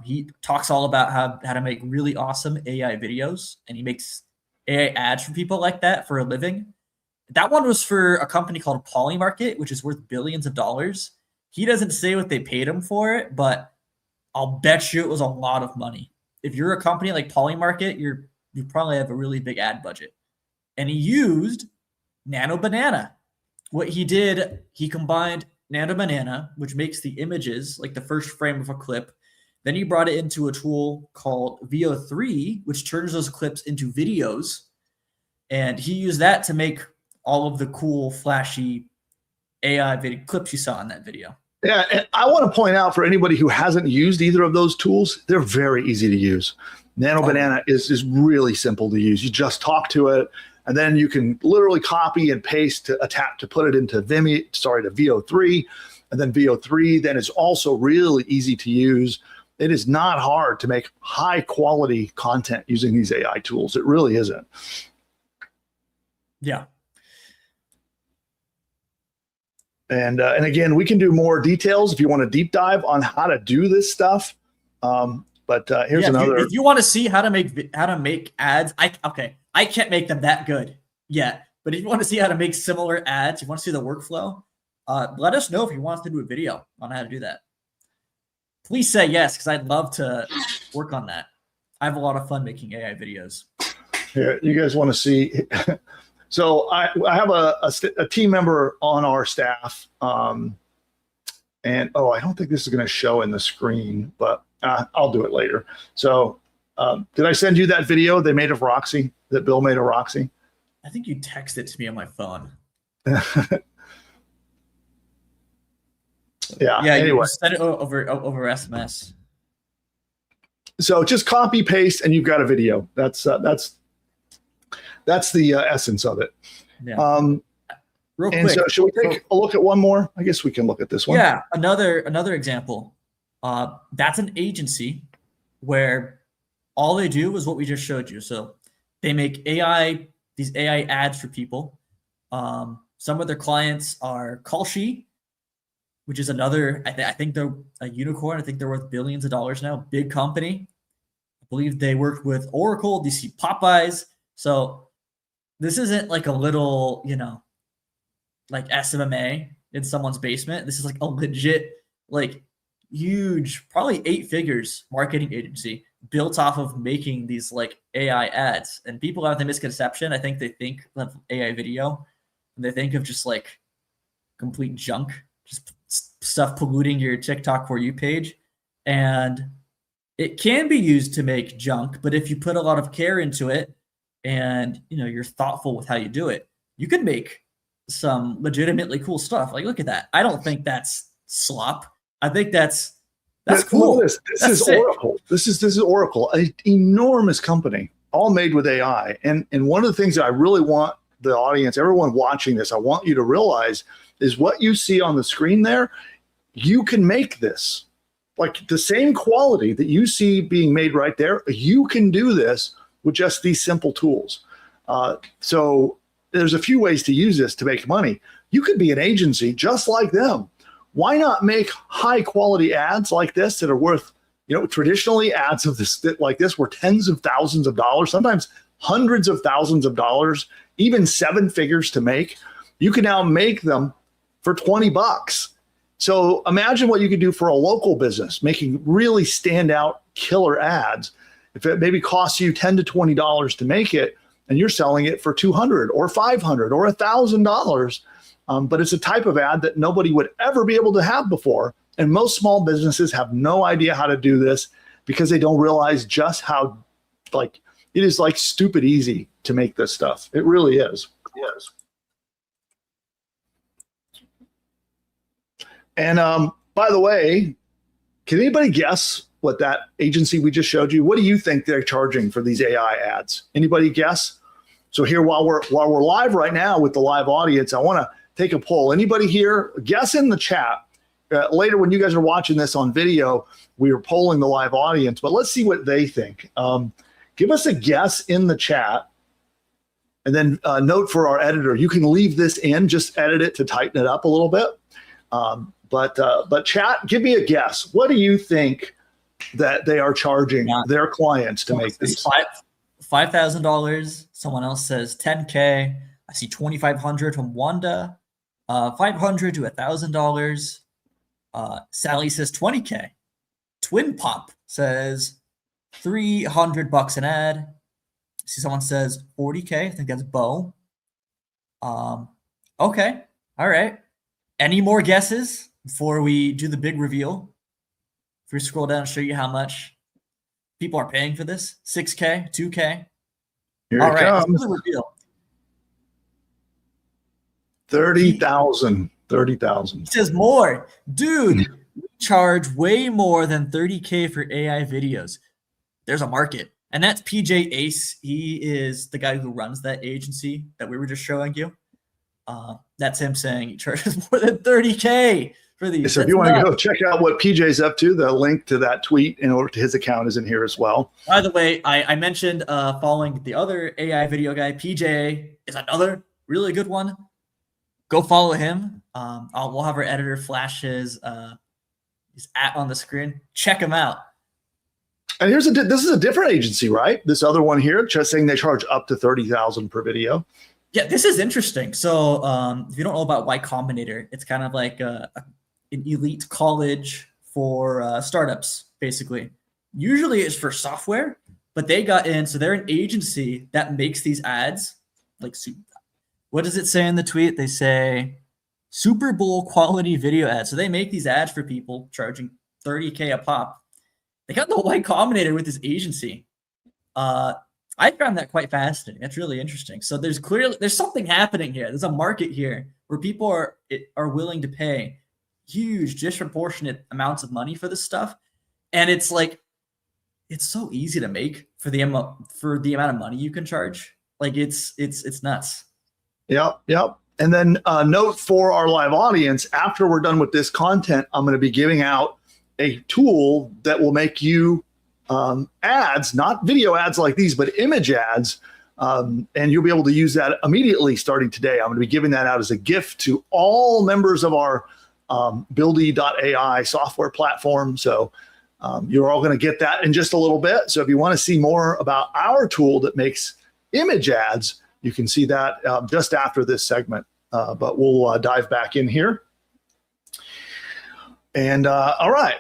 He talks all about how to make really awesome AI videos, and he makes AI ads for people like that for a living. That one was for a company called Polymarket, which is worth billions of dollars. He doesn't say what they paid him for it, but I'll bet you it was a lot of money. If you're a company like Polymarket, you probably have a really big ad budget. And he used Nano Banana. What he did, he combined Nano Banana, which makes the images like the first frame of a clip. Then he brought it into a tool called VO3, which turns those clips into videos. And he used that to make all of the cool, flashy AI video clips you saw in that video. Yeah, and I want to point out for anybody who hasn't used either of those tools, they're very easy to use. Nano Banana is really simple to use. You just talk to it, and then you can literally copy and paste to put it into to VO3, and then VO3 then is also really easy to use. It is not hard to make high quality content using these AI tools. It really isn't. Yeah. And again, we can do more details if you want to deep dive on how to do this stuff. But here's another. If you want to see how to make ads, I can't make them that good yet. But if you want to see how to make similar ads, you want to see the workflow, let us know if you want us to do a video on how to do that. Please say yes, because I'd love to work on that. I have a lot of fun making AI videos. Here, you guys want to see? So I have a team member on our staff, and I don't think this is going to show in the screen, but I'll do it later. So did I send you that video they made of Roxy, that Bill made of Roxy? I think you texted it to me on my phone. Yeah. Anyway, you sent it over SMS. So just copy paste, and you've got a video. That's the essence of it. Yeah. Real quick. So should we take a look at one more? I guess we can look at this one. Yeah, another example. That's an agency where all they do is what we just showed you. So they make these AI ads for people. Some of their clients are Kalshi, which is another, I think they're a unicorn. I think they're worth billions of dollars now. Big company. I believe they worked with Oracle, DC Popeyes. So this isn't like a little, like SMMA in someone's basement. This is like a legit, like huge, probably 8 figures marketing agency built off of making these like AI ads. And people have the misconception. I think they think of AI video and they think of just like complete junk, just stuff polluting your TikTok For You page. And it can be used to make junk, but if you put a lot of care into it and you're thoughtful with how you do it, you can make some legitimately cool stuff. Like, look at that. I don't think that's slop. I think that's cool. This is sick. Oracle. This is Oracle, an enormous company, all made with AI. And one of the things that I really want the audience, everyone watching this, I want you to realize is what you see on the screen there. You can make this. Like the same quality that you see being made right there, you can do this with just these simple tools. So there's a few ways to use this to make money. You could be an agency just like them. Why not make high quality ads like this that are worth, traditionally ads of this like this were tens of thousands of dollars, sometimes hundreds of thousands of dollars, even 7 figures to make. You can now make them for $20. So imagine what you could do for a local business, making really standout killer ads. If it maybe costs you $10 to $20 to make it, and you're selling it for $200 or $500 or $1,000, but it's a type of ad that nobody would ever be able to have before. And most small businesses have no idea how to do this because they don't realize just how, it is like stupid easy to make this stuff. It really is. Yes. And by the way, can anybody guess what that agency we just showed you? What do you think they're charging for these AI ads? Anybody guess? So here, while we're live right now with the live audience, I want to take a poll. Anybody here, guess in the chat. Later, when you guys are watching this on video, we are polling the live audience, but let's see what they think. Give us a guess in the chat. And then note for our editor, you can leave this in, just edit it to tighten it up a little bit. But chat, give me a guess. What do you think that they are charging their clients to make these. $5,000. Someone else says 10K. I see 2,500 from Wanda. 500 to $1,000. Sally says 20K. Twin Pop says $300 an ad. I see someone says 40K. I think that's Bo. Okay. All right. Any more guesses before we do the big reveal? If we scroll down and show you how much people are paying for this, 6K, 2K. Here All it right, comes. let's do the reveal. 30,000. 30,000. He says more. Dude, we charge way more than 30K for AI videos. There's a market. And that's PJ Ace. He is the guy who runs that agency that we were just showing you. That's him saying he charges more than 30K for these. So if you want to go check out what PJ's up to, the link to that tweet in order to his account is in here as well. By the way, I mentioned following the other AI video guy. PJ is another really good one. Go follow him. We'll have our editor flash his at on the screen. Check him out. And this is a different agency, right? This other one here, just saying they charge up to 30,000 per video. Yeah, this is interesting. So if you don't know about Y Combinator, it's kind of like an elite college for startups, basically. Usually it's for software, but they got in. So they're an agency that makes these ads. What does it say in the tweet? They say Super Bowl quality video ads. So they make these ads for people charging 30K a pop. They got the Y Combinator with this agency. I found that quite fascinating. That's really interesting. So there's something happening here. There's a market here where people are willing to pay huge, disproportionate amounts of money for this stuff, and it's so easy to make for the amount of money you can charge. Like it's nuts. Yep. And then note for our live audience: after we're done with this content, I'm going to be giving out a tool that will make you ads, not video ads like these, but image ads. And you'll be able to use that immediately starting today. I'm going to be giving that out as a gift to all members of our Buildy.ai software platform. So you're all going to get that in just a little bit. So if you want to see more about our tool that makes image ads, you can see that just after this segment. But we'll dive back in here. And all right.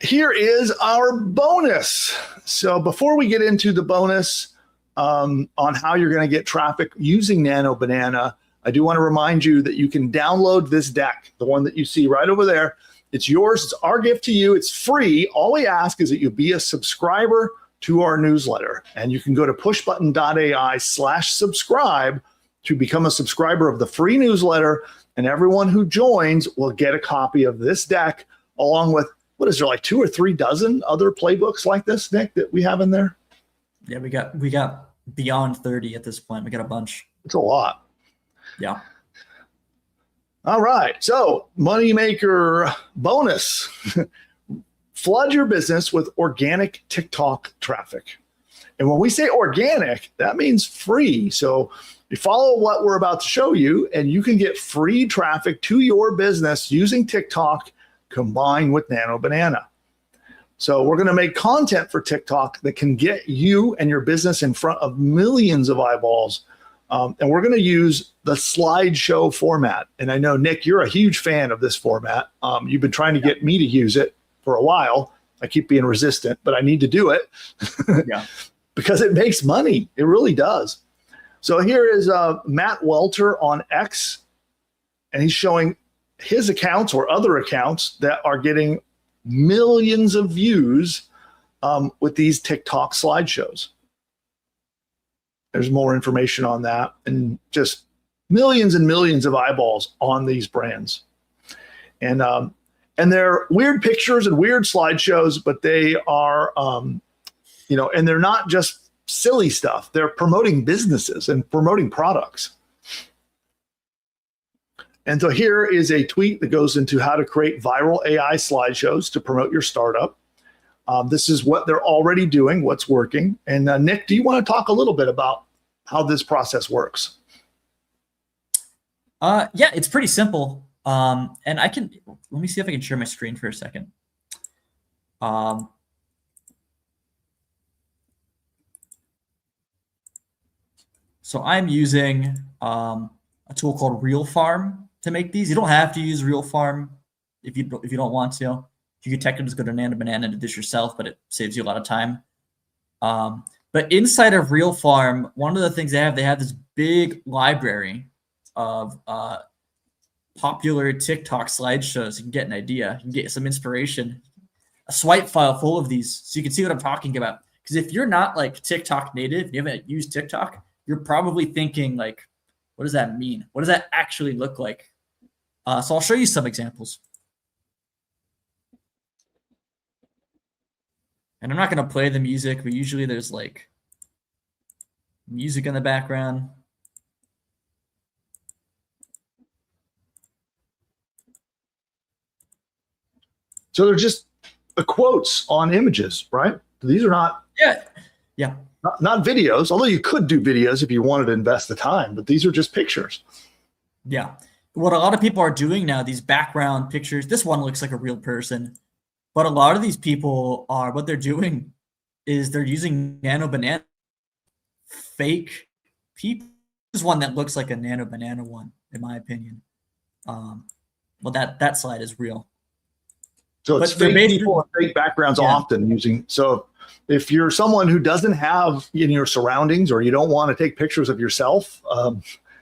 Here is our bonus. So before we get into the bonus on how you're going to get traffic using Nano Banana, I do want to remind you that you can download this deck, the one that you see right over there. It's yours. It's our gift to you. It's free. All we ask is that you be a subscriber to our newsletter. And you can go to pushbutton.ai/subscribe to become a subscriber of the free newsletter. And everyone who joins will get a copy of this deck along with, what is there, like 2 or 3 dozen other playbooks like this, Nick, that we have in there? Yeah, we got beyond 30 at this point. We got a bunch. It's a lot. Yeah. All right. So moneymaker bonus. Flood your business with organic TikTok traffic. And when we say organic, that means free. So you follow what we're about to show you, and you can get free traffic to your business using TikTok combined with Nano Banana. So we're going to make content for TikTok that can get you and your business in front of millions of eyeballs. And we're going to use the slideshow format. And I know, Nick, you're a huge fan of this format. You've been trying to get me to use it for a while. I keep being resistant, but I need to do it because it makes money. It really does. So here is Matt Welter on X, and he's showing his accounts or other accounts that are getting millions of views with these TikTok slideshows. There's more information on that, and just millions and millions of eyeballs on these brands. And they're weird pictures and weird slideshows, but they are, and they're not just silly stuff. They're promoting businesses and promoting products. And so here is a tweet that goes into how to create viral AI slideshows to promote your startup. This is what they're already doing, what's working. And Nick, do you want to talk a little bit about how this process works? Yeah, it's pretty simple. And let me see if I can share my screen for a second. So I'm using a tool called Real Farm to make these. You don't have to use Real Farm if you don't want to. You could technically just go to Nano Banana and do this yourself, but it saves you a lot of time. But inside of Real Farm, one of the things they have this big library of popular TikTok slideshows. You can get an idea. You can get some inspiration. A swipe file full of these so you can see what I'm talking about. Because if you're not like TikTok native, you haven't used TikTok, you're probably thinking like, what does that mean? What does that actually look like? So I'll show you some examples. And I'm not going to play the music, but usually there's like music in the background. So they're just the quotes on images, right? These are not not videos, although you could do videos if you wanted to invest the time, but these are just pictures. Yeah. What a lot of people are doing now, these background pictures, this one looks like a real person, but a lot of these people are, what they're doing is they're using Nano Banana fake people. This is one that looks like a Nano Banana one, in my opinion. Well, that slide is real. So it's fake people and fake backgrounds often using. So if you're someone who doesn't have in your surroundings or you don't want to take pictures of yourself,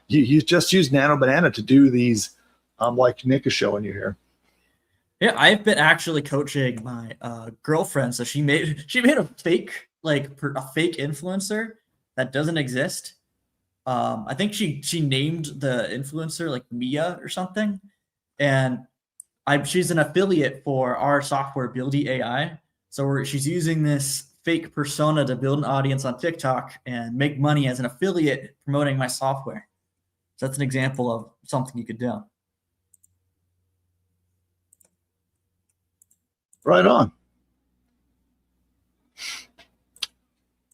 you just use Nano Banana to do these like Nick is showing you here. Yeah, I've been actually coaching my girlfriend. So she made a fake, like a fake influencer that doesn't exist. I think she named the influencer like Mia or something. And she's an affiliate for our software, Buildy AI. So she's using this fake persona to build an audience on TikTok and make money as an affiliate promoting my software. So that's an example of something you could do. Right on.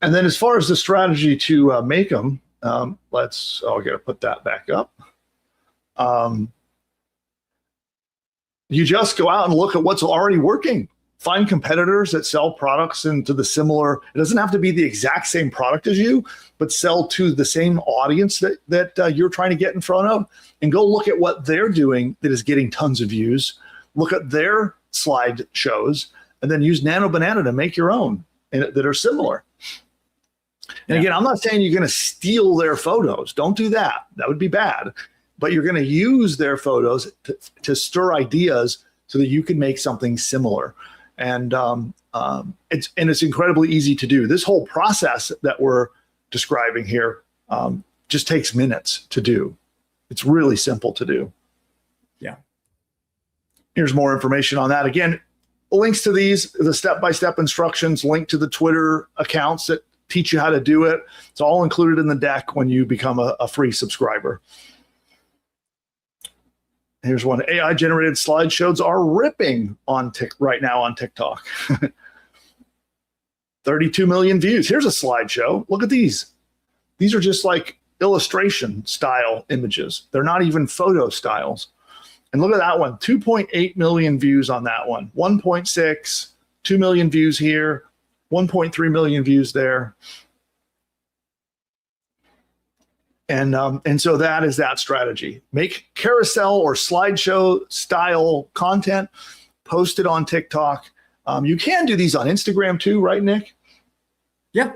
And then as far as the strategy to make them, I got to put that back up. You just go out and look at what's already working. Find competitors that sell products into the similar, it doesn't have to be the exact same product as you, but sell to the same audience that you're trying to get in front of, and go look at what they're doing that is getting tons of views. Look at their slide shows, and then use Nano Banana to make your own that are similar. And again, I'm not saying you're going to steal their photos. Don't do that. That would be bad. But you're going to use their photos to stir ideas so that you can make something similar. And it's incredibly easy to do. This whole process that we're describing here just takes minutes to do. It's really simple to do. Yeah. Here's more information on that. Again, links to these, the step-by-step instructions, link to the Twitter accounts that teach you how to do it. It's all included in the deck when you become a free subscriber. Here's one. AI-generated slideshows are ripping right now on TikTok. 32 million views. Here's a slideshow. Look at these. These are just like illustration style images. They're not even photo styles. And look at that one. 2.8 million views on that one. 1.6, 2 million views here, 1.3 million views there. And so that is that strategy. Make carousel or slideshow style content, post it on TikTok. You can do these on Instagram too, right, Nick? Yeah.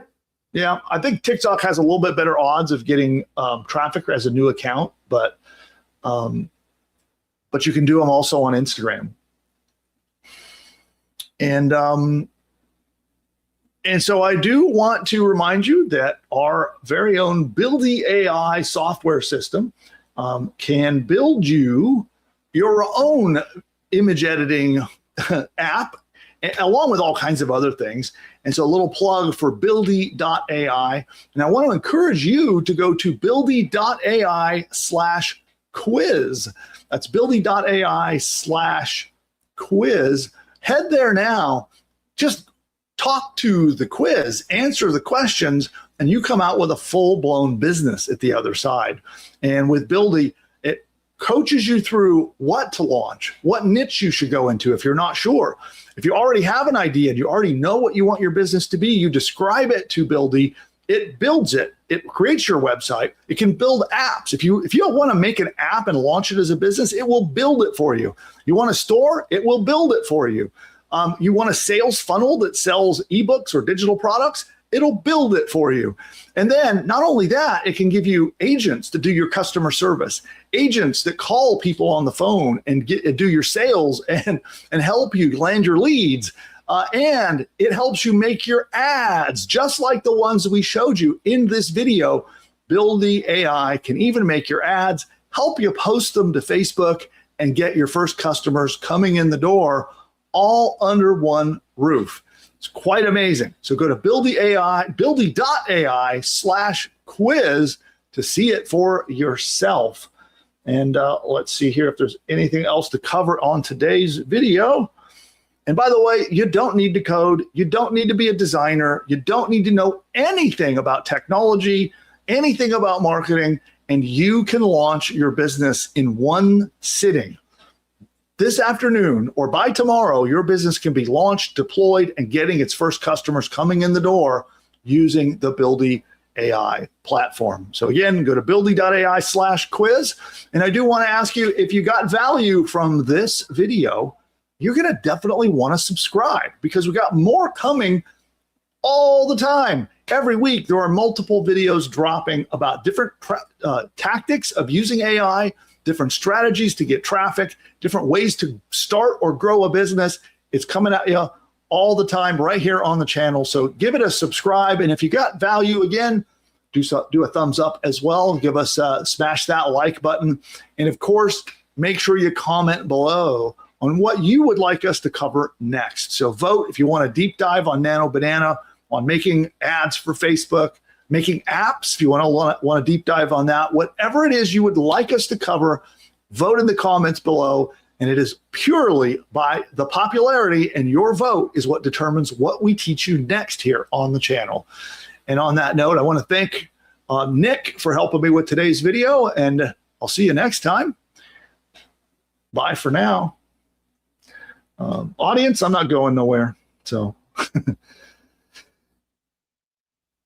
Yeah, I think TikTok has a little bit better odds of getting traffic as a new account, but you can do them also on Instagram. And so I do want to remind you that our very own Buildy AI software system can build you your own image editing app, along with all kinds of other things. And so a little plug for Buildy.ai. And I want to encourage you to go to Buildy.ai/quiz. That's Buildy.ai/quiz. Head there now. Just talk to the quiz, answer the questions, and you come out with a full-blown business at the other side. And with Buildy, coaches you through what to launch, what niche you should go into if you're not sure. If you already have an idea and you already know what you want your business to be, you describe it to Buildy. It builds it. It creates your website. It can build apps. If you want to make an app and launch it as a business, it will build it for you. You want a store? It will build it for you. You want a sales funnel that sells ebooks or digital products? It'll build it for you. And then not only that, it can give you agents to do your customer service, agents that call people on the phone and do your sales and help you land your leads. And it helps you make your ads, just like the ones that we showed you in this video. Buildy AI can even make your ads, help you post them to Facebook, and get your first customers coming in the door all under one roof. It's quite amazing. So go to buildy.ai/quiz to see it for yourself. And let's see here if there's anything else to cover on today's video. And by the way, you don't need to code. You don't need to be a designer. You don't need to know anything about technology, anything about marketing, and you can launch your business in one sitting. This afternoon or by tomorrow, your business can be launched, deployed, and getting its first customers coming in the door using the Buildy AI platform. So again, go to buildy.ai/quiz. And I do want to ask you, if you got value from this video, you're going to definitely want to subscribe, because we got more coming all the time. Every week, there are multiple videos dropping about different tactics of using AI, different strategies to get traffic, different ways to start or grow a business. It's coming at you all the time right here on the channel. So give it a subscribe. And if you got value, again, do a thumbs up as well. Give us smash that like button. And of course, make sure you comment below on what you would like us to cover next. So vote if you want a deep dive on Nano Banana, on making ads for Facebook, making apps, if you want a deep dive on that. Whatever it is you would like us to cover, vote in the comments below. And it is purely by the popularity, and your vote is what determines what we teach you next here on the channel. And on that note, I want to thank Nick for helping me with today's video, and I'll see you next time. Bye for now. Audience, I'm not going nowhere. So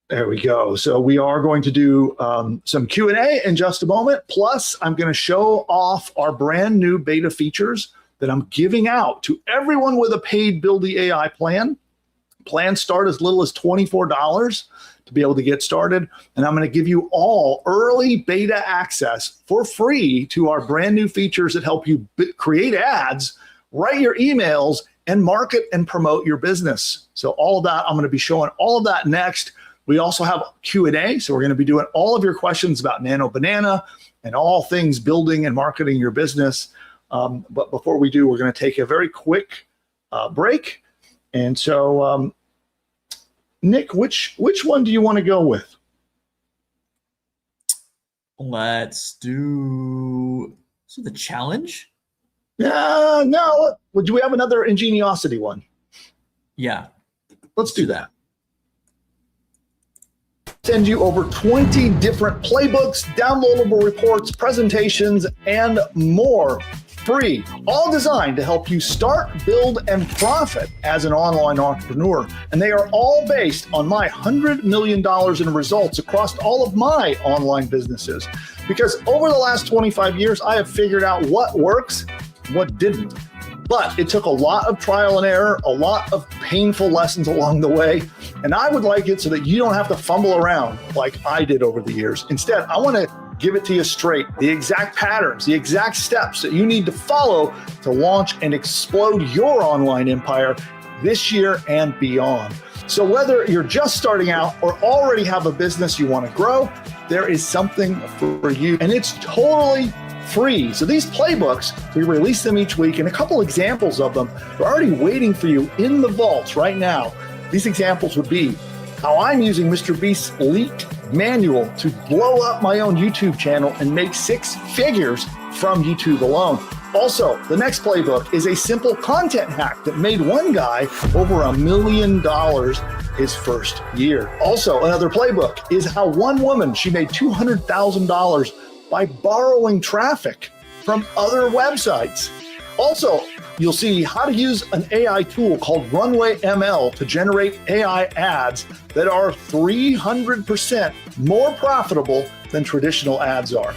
there we go. So we are going to do some Q&A in just a moment. Plus, I'm going to show off our brand new beta features that I'm giving out to everyone with a paid Buildy AI plan. Plans start as little as $24 to be able to get started. And I'm going to give you all early beta access for free to our brand new features that help you create ads, write your emails, and market and promote your business. So all of that, I'm going to be showing all of that next. We also have Q&A, so we're going to be doing all of your questions about Nano Banana and all things building and marketing your business. But before we do, we're going to take a very quick break. And so, Nick, which one do you want to go with? Let's do the challenge. No. Do we have another Ingeniosity one? Yeah. Let's do that. Send you over 20 different playbooks, downloadable reports, presentations, and more free, all designed to help you start, build, and profit as an online entrepreneur. And they are all based on my $100 million in results across all of my online businesses. Because over the last 25 years, I have figured out what works, what didn't. But it took a lot of trial and error, a lot of painful lessons along the way. And I would like it so that you don't have to fumble around like I did over the years. Instead, I want to give it to you straight, the exact patterns, the exact steps that you need to follow to launch and explode your online empire this year and beyond. So whether you're just starting out or already have a business you want to grow, there is something for you, and it's totally free. So these playbooks, we release them each week, and a couple examples of them are already waiting for you in the vaults right now. These examples would be how I'm using Mr. Beast's leaked manual to blow up my own YouTube channel and make 6 figures from YouTube alone. Also, the next playbook is a simple content hack that made one guy over $1 million his first year. Also, another playbook is how one woman, she made $200,000 by borrowing traffic from other websites. Also, you'll see how to use an AI tool called Runway ML to generate AI ads that are 300% more profitable than traditional ads are.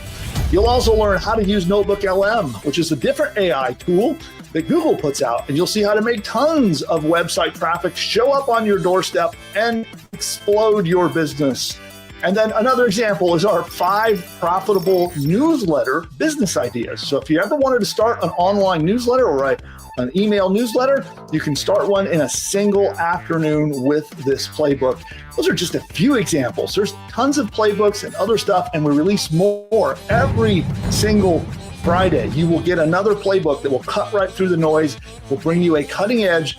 You'll also learn how to use Notebook LM, which is a different AI tool that Google puts out, and you'll see how to make tons of website traffic show up on your doorstep and explode your business. And then another example is our 5 profitable newsletter business ideas. So if you ever wanted to start an online newsletter or an email newsletter, you can start one in a single afternoon with this playbook. Those are just a few examples. There's tons of playbooks and other stuff, and we release more every single Friday. You will get another playbook that will cut right through the noise, will bring you a cutting edge,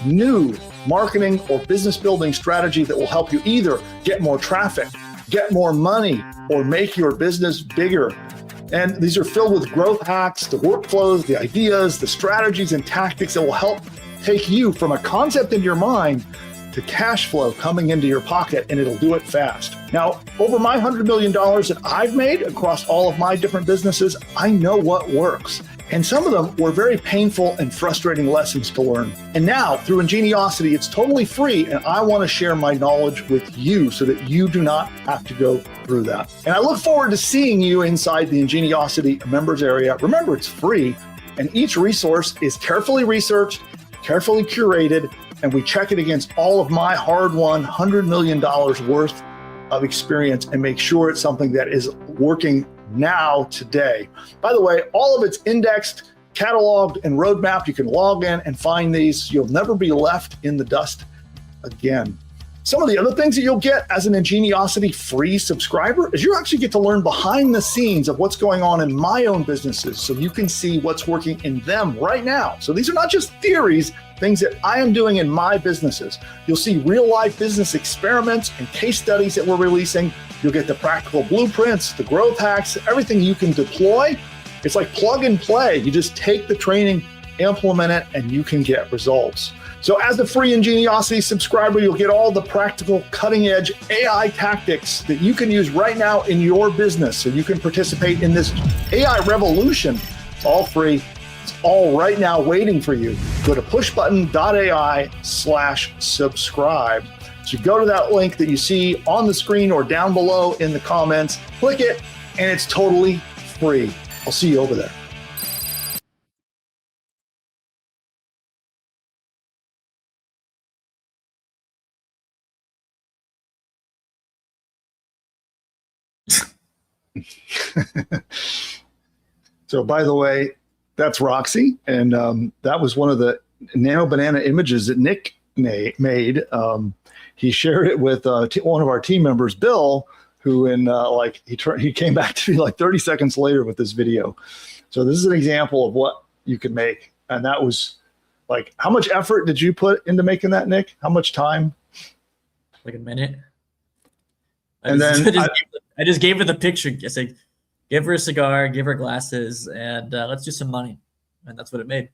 new marketing or business building strategy that will help you either get more traffic, get more money, or make your business bigger. And these are filled with growth hacks, the workflows, the ideas, the strategies and tactics that will help take you from a concept in your mind to cash flow coming into your pocket, and it'll do it fast. Now, over my $100 million that I've made across all of my different businesses, I know what works. And some of them were very painful and frustrating lessons to learn. And now, through Ingeniosity, it's totally free, and I want to share my knowledge with you so that you do not have to go through that. And I look forward to seeing you inside the Ingeniosity members area. Remember, it's free, and each resource is carefully researched, carefully curated, and we check it against all of my hard-won $100 million worth of experience and make sure it's something that is working now, today. By the way, all of it's indexed, cataloged, and roadmapped. You can log in and find these. You'll never be left in the dust again. Some of the other things that you'll get as an Ingeniosity free subscriber is you actually get to learn behind the scenes of what's going on in my own businesses so you can see what's working in them right now. So these are not just theories, things that I am doing in my businesses. You'll see real life business experiments and case studies that we're releasing. You'll get the practical blueprints, the growth hacks, everything you can deploy. It's like plug and play. You just take the training, implement it, and you can get results. So as a free Ingeniosity subscriber, you'll get all the practical cutting edge AI tactics that you can use right now in your business so you can participate in this AI revolution. It's all free. It's all right now waiting for you. Go to pushbutton.ai/subscribe. So you go to that link that you see on the screen or down below in the comments, click it, and it's totally free. I'll see you over there. So by the way, that's Roxy, and that was one of the Nano Banana images that Nick made. He shared it with one of our team members, Bill, who he came back to me like 30 seconds later with this video. So this is an example of what you can make, and that was like, how much effort did you put into making that, Nick? How much time? Like a minute. And I just gave her the picture. I said, give her a cigar, give her glasses, and let's do some money. And that's what it made.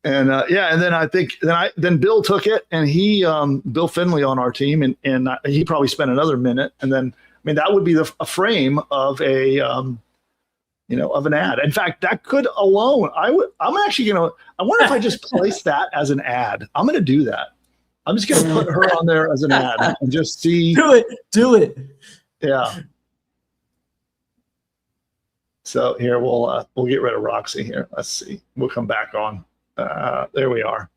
And and then I think then Bill took it, and he Bill Finley on our team, and he probably spent another minute. And then that would be a frame of a of an ad. In fact, that could alone. I wonder if I just place that as an ad. I'm gonna do that. I'm just gonna put her on there as an ad and just see. Do it. Yeah. So here we'll get rid of Roxy here. Let's see. We'll come back on. There we are.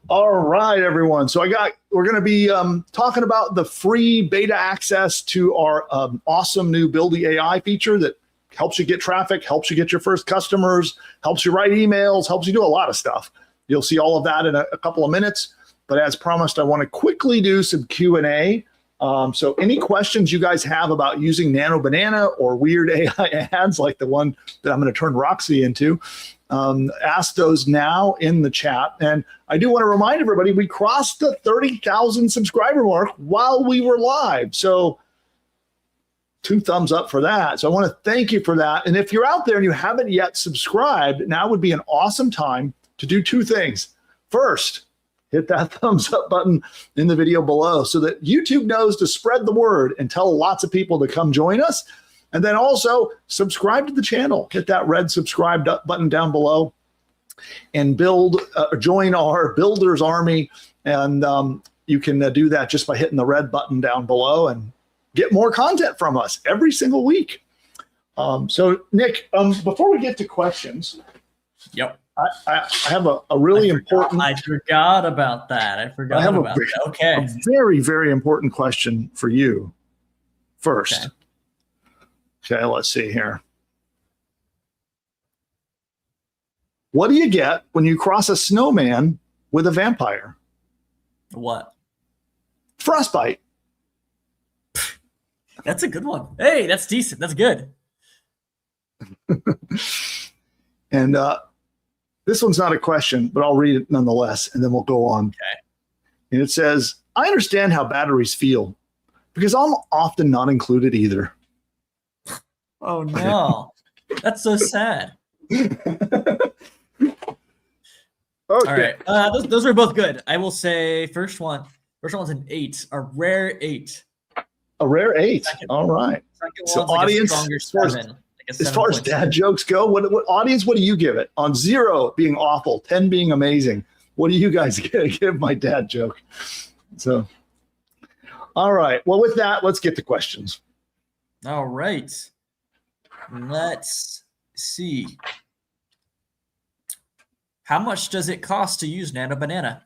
All right, everyone. So we're going to be talking about the free beta access to our awesome new Build the AI feature that helps you get traffic, helps you get your first customers, helps you write emails, helps you do a lot of stuff. You'll see all of that in a couple of minutes. But as promised, I want to quickly do some Q&A. So any questions you guys have about using Nano Banana or weird AI ads like the one that I'm going to turn Roxy into, ask those now in the chat. And I do want to remind everybody, we crossed the 30,000 subscriber mark while we were live. So 2 thumbs up for that. So I want to thank you for that. And if you're out there and you haven't yet subscribed, now would be an awesome time to do 2 things. First, hit that thumbs up button in the video below so that YouTube knows to spread the word and tell lots of people to come join us. And then also subscribe to the channel. Hit that red subscribe button down below and join our builders army. And you can do that just by hitting the red button down below and get more content from us every single week. So Nick, before we get to questions, yep, I have a really important. I forgot about that. Okay, a very, very important question for you first. Okay, let's see here. What do you get when you cross a snowman with a vampire? What? Frostbite. That's a good one. Hey, that's decent. That's good. And this one's not a question, but I'll read it nonetheless, and then we'll go on. Okay. And it says, I understand how batteries feel because I'm often not included either. Oh, no. That's so sad. Okay. All right. Those are both good. I will say first one's an 8, a rare 8. A rare 8. All right. So audience, as far as dad jokes go, what audience, what do you give it? On 0 being awful, 10 being amazing. What do you guys give my dad joke? So, all right. Well, with that, let's get to questions. All right. Let's see. How much does it cost to use Nano Banana?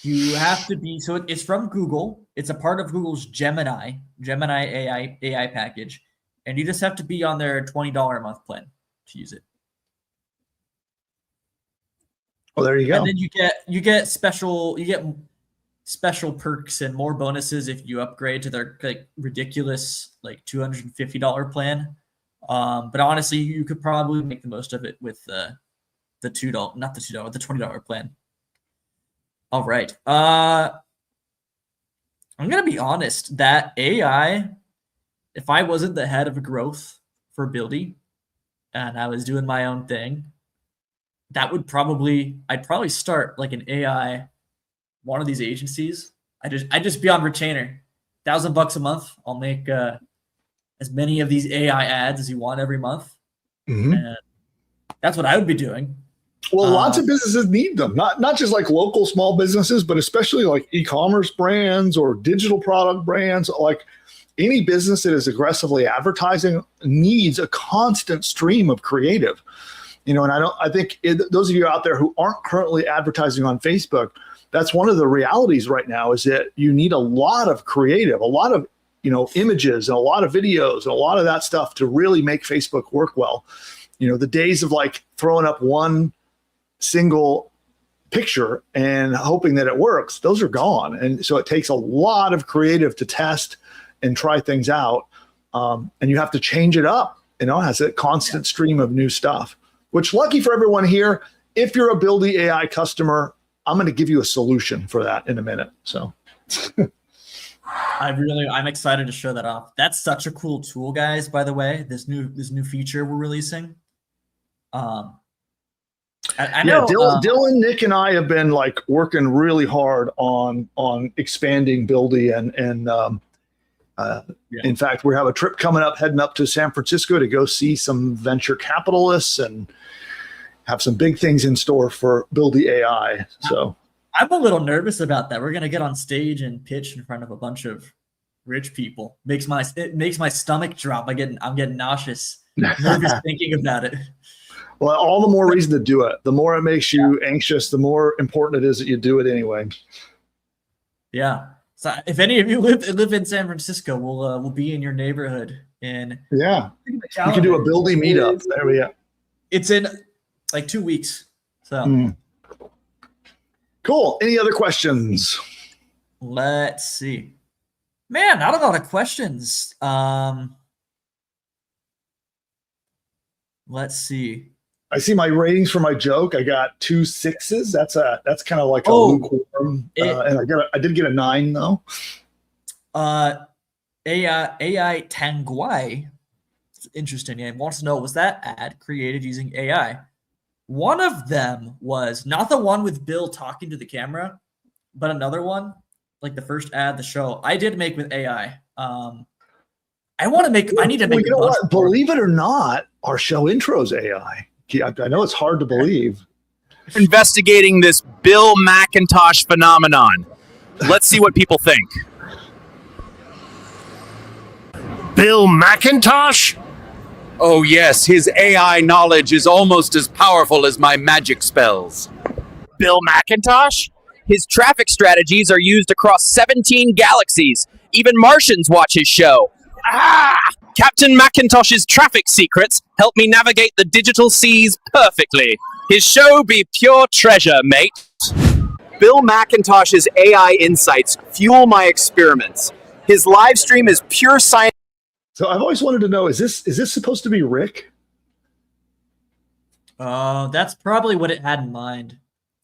You have to be, so it's from Google. It's a part of Google's Gemini AI package. And you just have to be on their $20 a month plan to use it. Well, there you go. And then you get special perks and more bonuses if you upgrade to their ridiculous $250 plan. But honestly, you could probably make the most of it with the $20 plan. All right. I'm gonna be honest. That AI, if I wasn't the head of growth for Buildy and I was doing my own thing, I'd probably start like an AI, one of these agencies. I'd just be on retainer, $1,000 a month. I'll make as many of these AI ads as you want every month. Mm-hmm. And that's what I would be doing. Well, lots of businesses need them, not just like local small businesses, but especially like e-commerce brands or digital product brands. Like any business that is aggressively advertising needs a constant stream of creative. And I think those of you out there who aren't currently advertising on Facebook, that's one of the realities right now is that you need a lot of creative, a lot of images and a lot of videos and a lot of that stuff to really make Facebook work well. The days of like throwing up one single picture and hoping that it works, those are gone. And so it takes a lot of creative to test and try things out. And you have to change it up, has a constant stream of new stuff, which lucky for everyone here, if you're a Buildy AI customer, I'm going to give you a solution for that in a minute. So I'm excited to show that off. That's such a cool tool, guys, by the way, this new feature we're releasing. I know Dylan, Nick, and I have been working really hard on expanding Buildy, and in fact, we have a trip coming up, heading up to San Francisco to go see some venture capitalists and have some big things in store for Buildy AI. So I'm a little nervous about that. We're gonna get on stage and pitch in front of a bunch of rich people. It makes my stomach drop. I'm getting nauseous, nervous thinking about it. Well, all the more reason to do it. The more it makes you anxious, the more important it is that you do it anyway. Yeah. So if any of you live in San Francisco, we'll be in your neighborhood. And yeah, we can do a Buildy meetup. There we go. It's in 2 weeks. So cool. Any other questions? Let's see. Man, not a lot of questions. Let's see. I see my ratings for my joke. I got 2 6s. That's kind of like a lukewarm. And I did get a 9 though. AI Tanguai. Interesting. Yeah, wants to know, was that ad created using AI? One of them was not the one with Bill talking to the camera, but another one, like the first ad, the show I did make with AI. I want to make. I need to make. You know what? Believe it or not, our show intro's AI. I know it's hard to believe. Investigating this Bill McIntosh phenomenon. Let's see what people think. Bill McIntosh? Oh yes, his AI knowledge is almost as powerful as my magic spells. Bill McIntosh? His traffic strategies are used across 17 galaxies. Even Martians watch his show. Captain McIntosh's traffic secrets help me navigate the digital seas perfectly. His show be pure treasure, mate. Bill McIntosh's AI insights fuel my experiments. His live stream is pure science. So I've always wanted to know, is this supposed to be Rick? That's probably what it had in mind.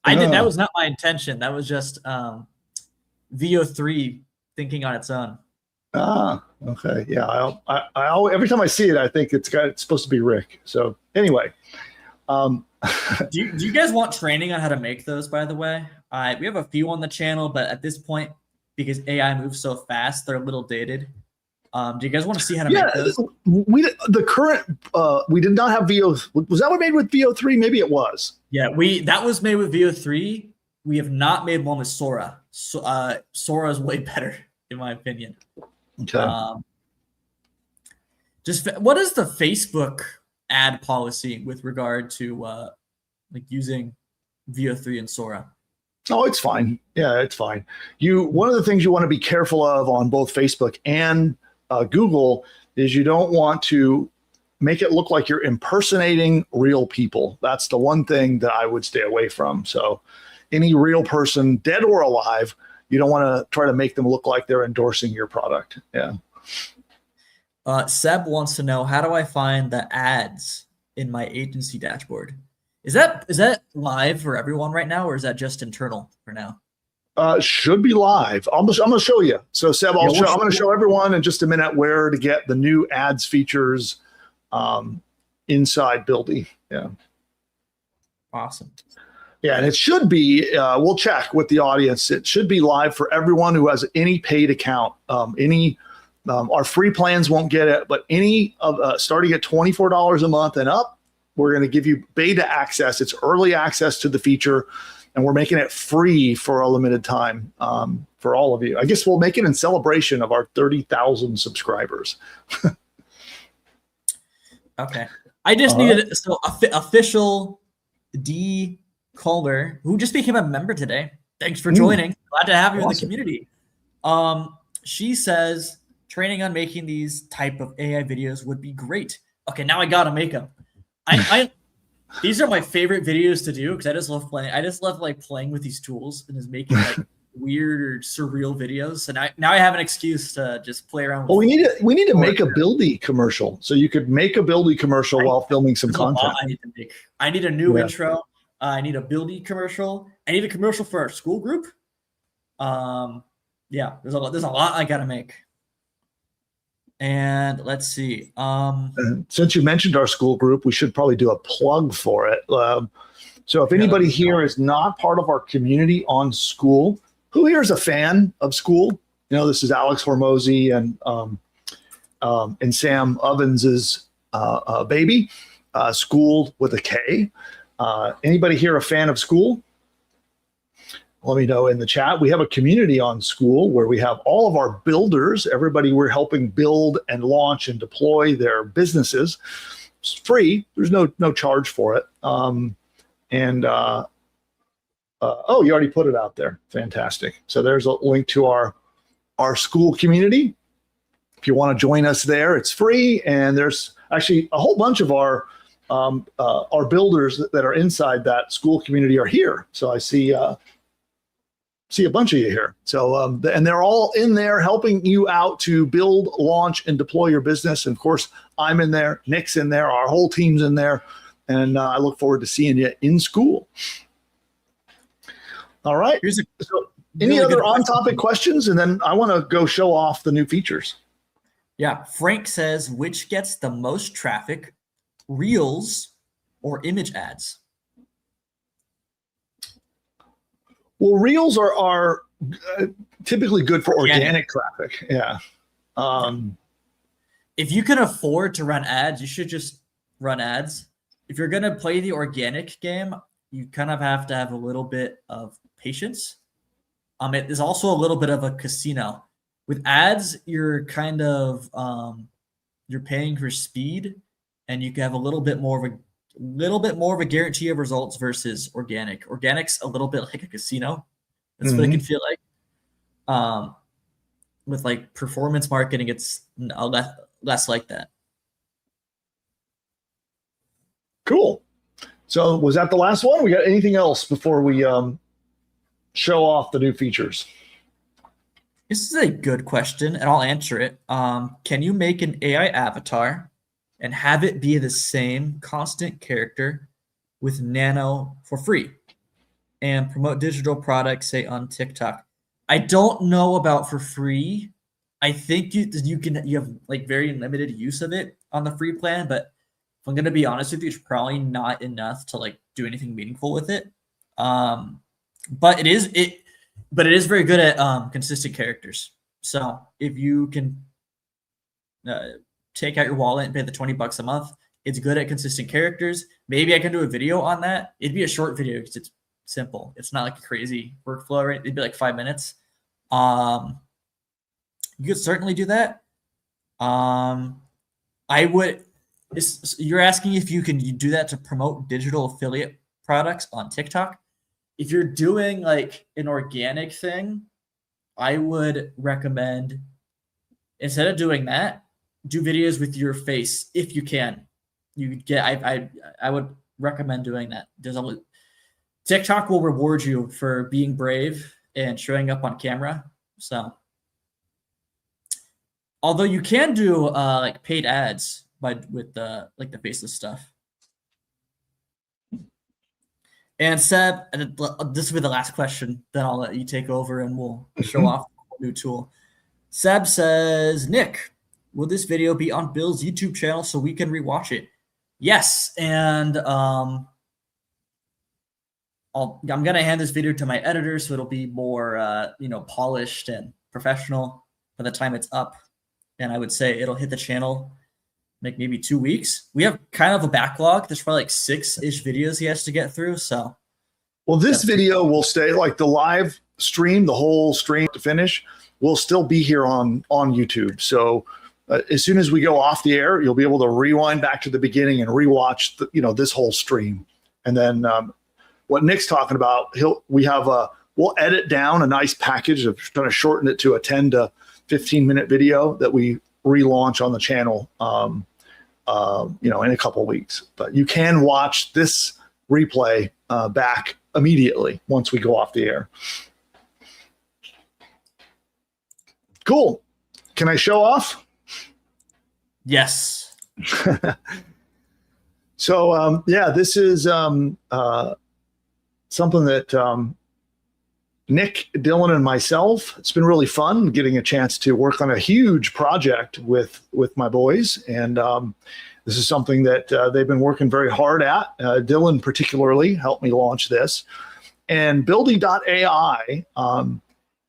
That was not my intention. That was just VO3 thinking on its own. Okay. Yeah. I every time I see it, I think it's supposed to be Rick. So anyway, do you guys want training on how to make those? By the way, we have a few on the channel, but at this point, because AI moves so fast, they're a little dated. Do you guys want to see how to make those? We did not have VO. Was that what made with VO3? Maybe it was. Yeah, that was made with VO3. We have not made one with Sora. Sora is way better, in my opinion. Okay. What is the Facebook ad policy with regard to like using VO3 and Sora? Oh, it's fine. Yeah, it's fine. One of the things you want to be careful of on both Facebook and Google is you don't want to make it look like you're impersonating real people. That's the one thing that I would stay away from. So any real person, dead or alive, you don't want to try to make them look like they're endorsing your product. Yeah. Seb wants to know, how do I find the ads in my agency dashboard? Is that live for everyone right now, or is that just internal for now? Should be live. I'm going to show you. So Seb, I'm going to show everyone in just a minute where to get the new ads features inside Buildy. Yeah. Awesome. Yeah, and it should be. We'll check with the audience. It should be live for everyone who has any paid account. Our free plans won't get it, but any of starting at $24 a month and up, we're going to give you beta access. It's early access to the feature, and we're making it free for a limited time for all of you. I guess we'll make it in celebration of our 30,000 subscribers. Okay. I just needed official D Kohler, who just became a member today. Thanks for joining. Glad to have you in the community. She says training on making these type of AI videos would be great. Okay, now I gotta make them. These are my favorite videos to do because I just love playing. I just love like playing with these tools and just making like weird or surreal videos. So now I have an excuse to just play around with. Well, we need to make a Buildy commercial. So you could make a Buildy commercial while filming some content. I need a new intro. I need a Buildy commercial. I need a commercial for our school group. Yeah, there's a lot I gotta make. And let's see. Since you mentioned our school group, we should probably do a plug for it. So if anybody here is not part of our community on school, who here is a fan of school? You know, this is Alex Hormozy and Sam Ovens's baby, School with a K. Anybody here a fan of school? Let me know in the chat. We have a community on school where we have all of our builders, everybody we're helping build and launch and deploy their businesses. It's free. There's no charge for it. Oh, you already put it out there. Fantastic. So there's a link to our school community. If you want to join us there, it's free. And there's actually a whole bunch of our builders that are inside that school community are here. So I see a bunch of you here. So, and they're all in there helping you out to build, launch, and deploy your business. And of course, I'm in there, Nick's in there, our whole team's in there. And I look forward to seeing you in school. All right. So any other on-topic questions? And then I want to go show off the new features. Yeah. Frank says, which gets the most traffic, Reels or image ads? Well, Reels are typically good for organic traffic. Yeah. if you can afford to run ads, you should just run ads. If you're going to play the organic game, you kind of have to have a little bit of patience. It is also a little bit of a casino. With ads, you're kind of you're paying for speed, and you can have a little bit more of a guarantee of results versus organic. Organic's a little bit like a casino. That's what it can feel like. With like performance marketing, it's less like that. Cool. So was that the last one? We got anything else before we show off the new features? This is a good question, and I'll answer it. Can you make an AI avatar and have it be the same constant character with Nano for free and promote digital products, say on TikTok? I don't know about for free. I think you have like very limited use of it on the free plan, but if I'm gonna be honest with you, it's probably not enough to like do anything meaningful with it. But it is very good at consistent characters. So if you can take out your wallet and pay the $20 a month, it's good at consistent characters. Maybe I can do a video on that. It'd be a short video because it's simple. It's not like a crazy workflow, right? It'd be like 5 minutes. You could certainly do that. You're asking if you can do that to promote digital affiliate products on TikTok. If you're doing like an organic thing, I would recommend, instead of doing that, do videos with your face if you can. I would recommend doing that. TikTok will reward you for being brave and showing up on camera. So, although you can do like paid ads with the faceless stuff. And Seb, this will be the last question. Then I'll let you take over and we'll show off the new tool. Seb says, Nick, will this video be on Bill's YouTube channel so we can rewatch it? Yes, and I'm gonna hand this video to my editor so it'll be more polished and professional by the time it's up. And I would say it'll hit the channel like maybe 2 weeks. We have kind of a backlog. There's probably like 6-ish videos he has to get through. So, well, this video will stay like the live stream, the whole stream to finish will still be here on YouTube. So as soon as we go off the air, you'll be able to rewind back to the beginning and rewatch this whole stream. And then what Nick's talking about, we'll edit down a nice package of trying to shorten it to a 10 to 15 minute video that we relaunch on the channel in a couple of weeks. But you can watch this replay back immediately once we go off the air. Cool. Can I show off? Yes. So this is something that Nick, Dylan, and myself, it's been really fun getting a chance to work on a huge project with my boys. And this is something that they've been working very hard at. Dylan particularly helped me launch this. And Building.ai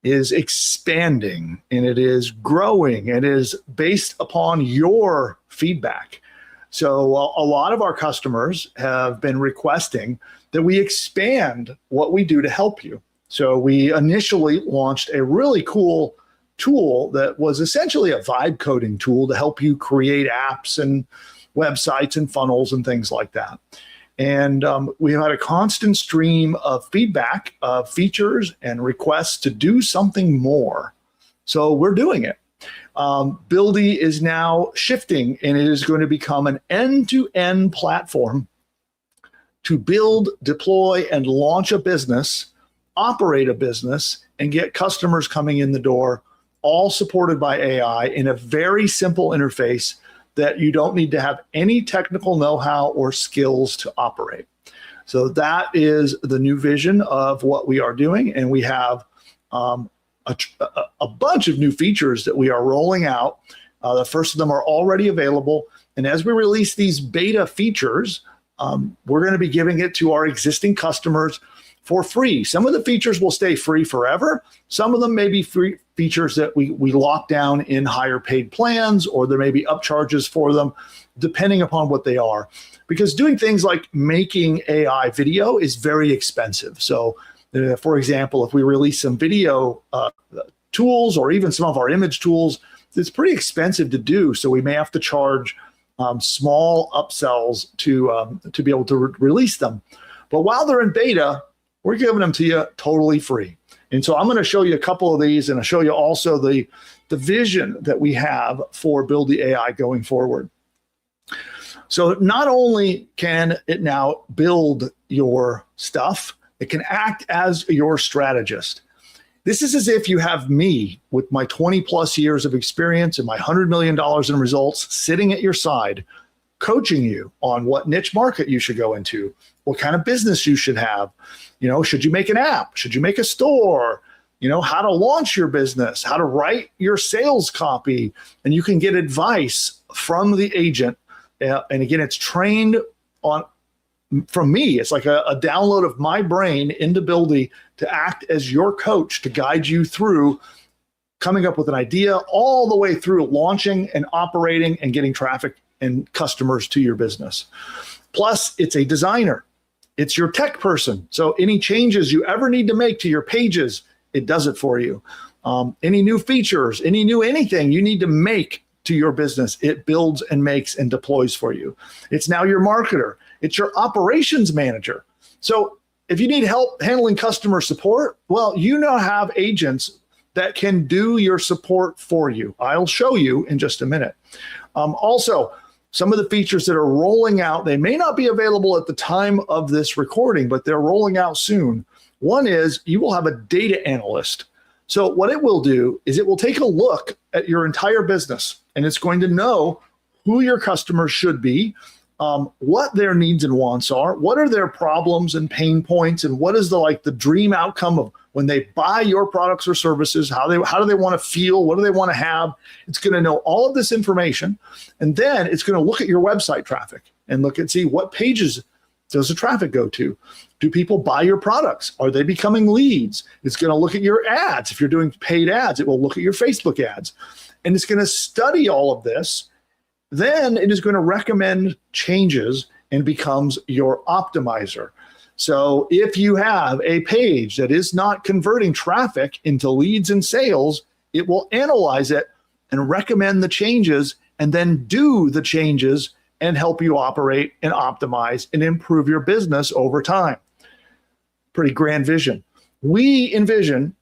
is expanding, and it is growing. It is based upon your feedback. So a lot of our customers have been requesting that we expand what we do to help you. So we initially launched a really cool tool that was essentially a vibe coding tool to help you create apps and websites and funnels and things like that. And we had a constant stream of feedback, of features and requests to do something more. So we're doing it. Buildy is now shifting, and it is going to become an end-to-end platform to build, deploy, and launch a business, operate a business, and get customers coming in the door, all supported by AI in a very simple interface that you don't need to have any technical know-how or skills to operate. So that is the new vision of what we are doing. And we have a bunch of new features that we are rolling out. The first of them are already available. And as we release these beta features, we're going to be giving it to our existing customers for free. Some of the features will stay free forever. Some of them may be free features that we lock down in higher paid plans, or there may be upcharges for them, depending upon what they are. Because doing things like making AI video is very expensive. So, for example, if we release some video tools or even some of our image tools, it's pretty expensive to do. So we may have to charge small upsells to be able to release them. But while they're in beta, we're giving them to you totally free. And so I'm going to show you a couple of these, and I'll show you also the vision that we have for Build the AI going forward. So not only can it now build your stuff, it can act as your strategist. This is as if you have me with my 20 plus years of experience and my $100 million in results sitting at your side, coaching you on what niche market you should go into, what kind of business you should have. You know, should you make an app? Should you make a store? You know, how to launch your business, how to write your sales copy, and you can get advice from the agent. And again, it's trained on from me. It's like a download of my brain into Buildy to act as your coach to guide you through coming up with an idea all the way through launching and operating and getting traffic and customers to your business. Plus, it's a designer. It's your tech person. So any changes you ever need to make to your pages, it does it for you. Any new features, any new anything you need to make to your business, it builds and makes and deploys for you. It's now your marketer. It's your operations manager. So if you need help handling customer support, well, you now have agents that can do your support for you. I'll show you in just a minute. Also, some of the features that are rolling out, they may not be available at the time of this recording, but they're rolling out soon. One is you will have a data analyst. So what it will do is it will take a look at your entire business, and it's going to know who your customers should be, what their needs and wants are, what are their problems and pain points, and what is the dream outcome of when they buy your products or services, how do they want to feel, what do they want to have. It's going to know all of this information, and then it's going to look at your website traffic and look and see what pages does the traffic go to. Do people buy your products? Are they becoming leads? It's going to look at your ads. If you're doing paid ads, it will look at your Facebook ads, and it's going to study all of this. Then it is going to recommend changes and becomes your optimizer. So if you have a page that is not converting traffic into leads and sales, it will analyze it and recommend the changes and then do the changes and help you operate and optimize and improve your business over time. Pretty grand vision. We envision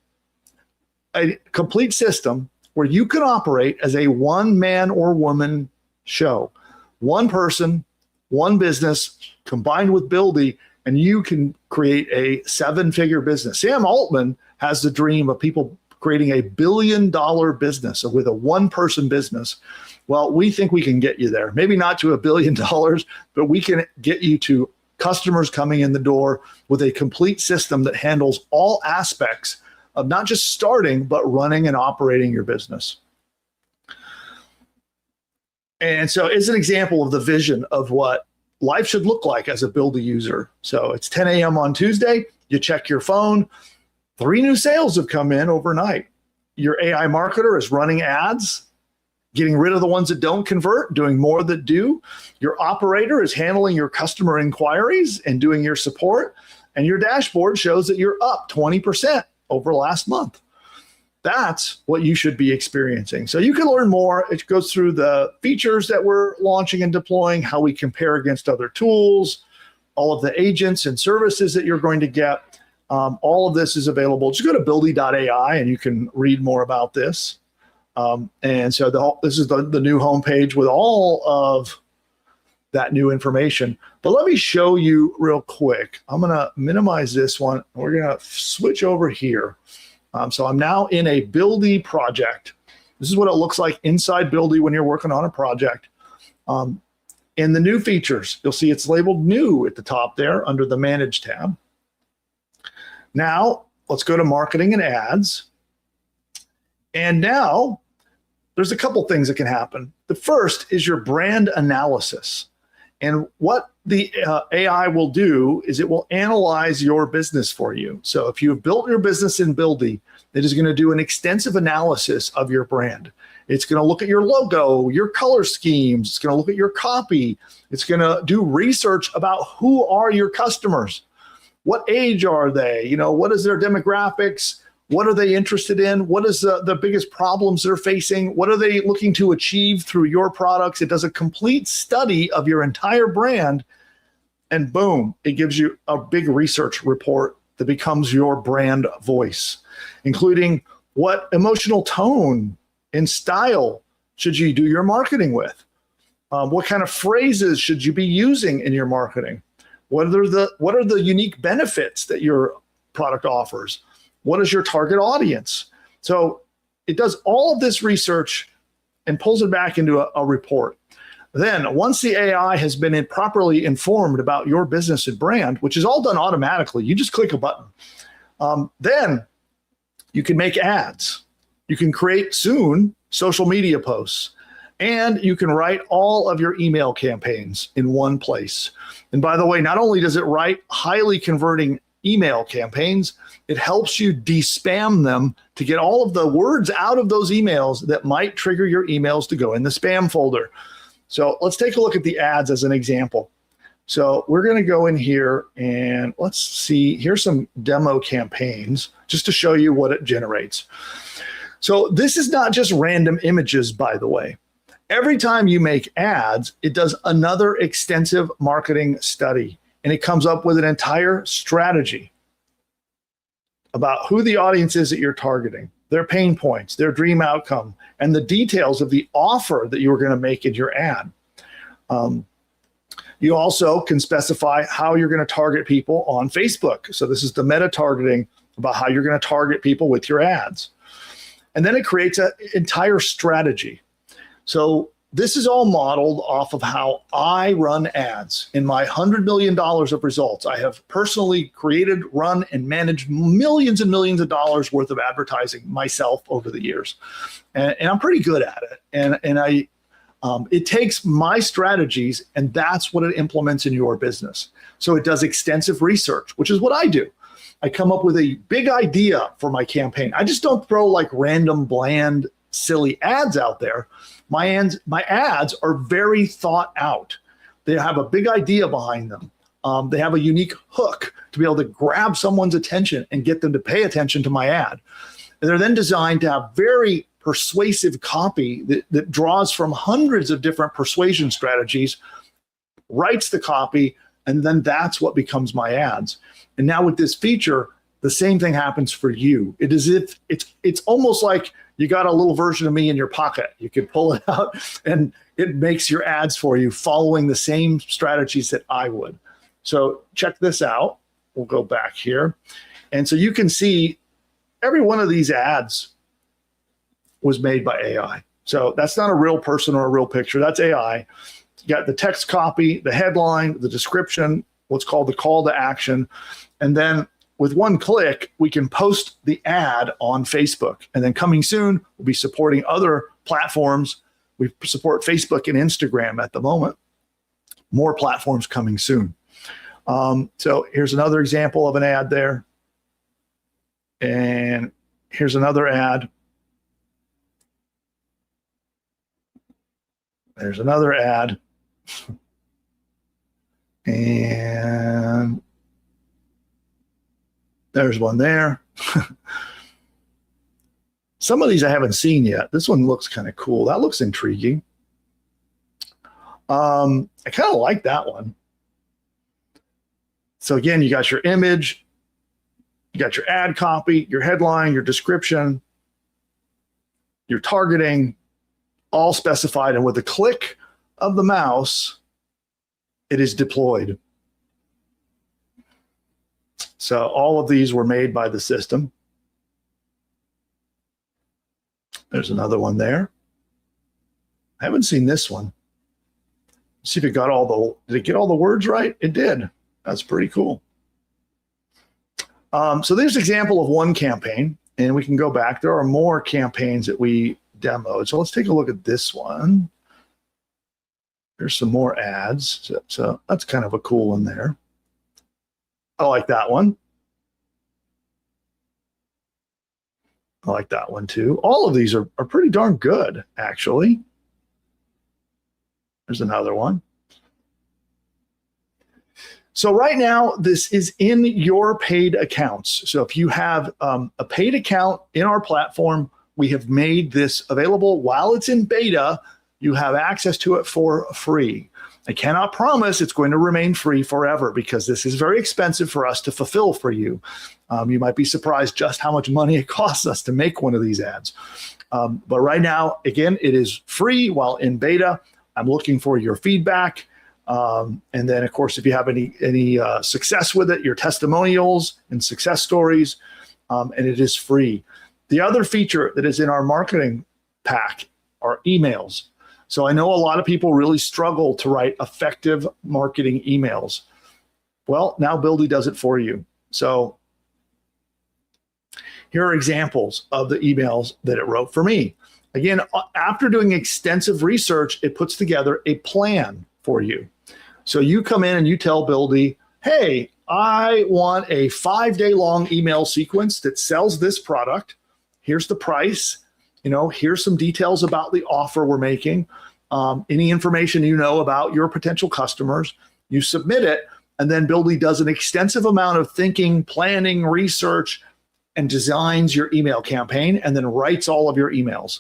a complete system where you can operate as a one man or woman show. One person, one business combined with Buildy, and you can create a 7-figure business. Sam Altman has the dream of people creating a $1 billion business with a one-person business. Well, we think we can get you there. Maybe not to $1 billion, but we can get you to customers coming in the door with a complete system that handles all aspects of not just starting, but running and operating your business. And so it's an example of the vision of what life should look like as a Buildy user. So it's 10 a.m. on Tuesday. You check your phone. 3 new sales have come in overnight. Your AI marketer is running ads, getting rid of the ones that don't convert, doing more that do. Your operator is handling your customer inquiries and doing your support. And your dashboard shows that you're up 20% over last month. That's what you should be experiencing. So you can learn more. It goes through the features that we're launching and deploying, how we compare against other tools, all of the agents and services that you're going to get. All of this is available. Just go to buildy.ai and you can read more about this. And so this is the new homepage with all of that new information. But let me show you real quick. I'm going to minimize this one. We're going to switch over here. So I'm now in a Buildy project. This is what it looks like inside Buildy when you're working on a project. In the new features, you'll see it's labeled new at the top there under the Manage tab. Now, let's go to Marketing and Ads. And now, there's a couple things that can happen. The first is your brand analysis. And what the AI will do is it will analyze your business for you. So if you've built your business in Buildy, it is going to do an extensive analysis of your brand. It's going to look at your logo, your color schemes. It's going to look at your copy. It's going to do research about who are your customers. What age are they? What is their demographics? What are they interested in? What is the biggest problems they're facing? What are they looking to achieve through your products? It does a complete study of your entire brand, and boom, it gives you a big research report that becomes your brand voice, including what emotional tone and style should you do your marketing with? What kind of phrases should you be using in your marketing? What are the unique benefits that your product offers? What is your target audience? So it does all of this research and pulls it back into a report. Then once the AI has been properly informed about your business and brand, which is all done automatically, you just click a button. Then you can make ads. You can create soon social media posts, and you can write all of your email campaigns in one place. And by the way, not only does it write highly converting email campaigns, it helps you de-spam them to get all of the words out of those emails that might trigger your emails to go in the spam folder. So let's take a look at the ads as an example. So we're going to go in here and let's see, here's some demo campaigns just to show you what it generates. So this is not just random images, by the way. Every time you make ads, it does another extensive marketing study, and it comes up with an entire strategy about who the audience is that you're targeting, their pain points, their dream outcome, and the details of the offer that you were going to make in your ad. You also can specify how you're going to target people on Facebook. So this is the meta targeting about how you're going to target people with your ads. And then it creates an entire strategy. So this is all modeled off of how I run ads. In my $100 million of results, I have personally created, run, and managed millions and millions of dollars worth of advertising myself over the years. And I'm pretty good at it. And it takes my strategies, and that's what it implements in your business. So it does extensive research, which is what I do. I come up with a big idea for my campaign. I just don't throw like random, bland, silly ads out there. My ads are very thought out. They have a big idea behind them. They have a unique hook to be able to grab someone's attention and get them to pay attention to my ad. And they're then designed to have very persuasive copy that draws from hundreds of different persuasion strategies, writes the copy, and then that's what becomes my ads. And now with this feature, the same thing happens for you. It is if it's almost like you got a little version of me in your pocket. You can pull it out and it makes your ads for you following the same strategies that I would. So check this out. We'll go back here. And so you can see every one of these ads was made by AI. So that's not a real person or a real picture. That's AI. You got the text copy, the headline, the description, what's called the call to action. And then with one click, we can post the ad on Facebook. And then coming soon, we'll be supporting other platforms. We support Facebook and Instagram at the moment. More platforms coming soon. So here's another example of an ad there. And here's another ad. There's another ad. And there's one there. Some of these I haven't seen yet. This one looks kind of cool. That looks intriguing. I kind of like that one. So again, you got your image, you got your ad copy, your headline, your description, your targeting, all specified. And with a click of the mouse, it is deployed. So all of these were made by the system. There's another one there. I haven't seen this one. Let's see if it got did it get all the words right? It did. That's pretty cool. So there's an example of one campaign, and we can go back. There are more campaigns that we demoed. So let's take a look at this one. There's some more ads. So that's kind of a cool one there. I like that one. I like that one too. All of these are pretty darn good, actually. There's another one. So right now, this is in your paid accounts. So if you have a paid account in our platform, we have made this available while it's in beta. You have access to it for free. I cannot promise it's going to remain free forever because this is very expensive for us to fulfill for you. You might be surprised just how much money it costs us to make one of these ads. But right now, again, it is free while in beta. I'm looking for your feedback. And then, of course, if you have any success with it, your testimonials and success stories, and it is free. The other feature that is in our marketing pack are emails. So I know a lot of people really struggle to write effective marketing emails. Well, now Buildy does it for you. So here are examples of the emails that it wrote for me. Again, after doing extensive research, it puts together a plan for you. So you come in and you tell Buildy, hey, I want a 5-day-long email sequence that sells this product. Here's the price. Here's some details about the offer we're making. Any information you know about your potential customers. You submit it, and then Buildy does an extensive amount of thinking, planning, research, and designs your email campaign, and then writes all of your emails.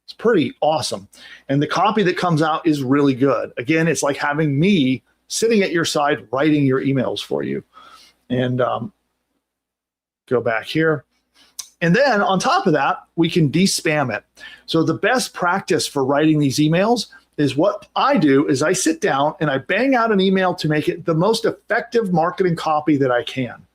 It's pretty awesome. And the copy that comes out is really good. Again, it's like having me sitting at your side writing your emails for you. And go back here. And then on top of that, we can de-spam it. So the best practice for writing these emails is what I do is I sit down and I bang out an email to make it the most effective marketing copy that I can.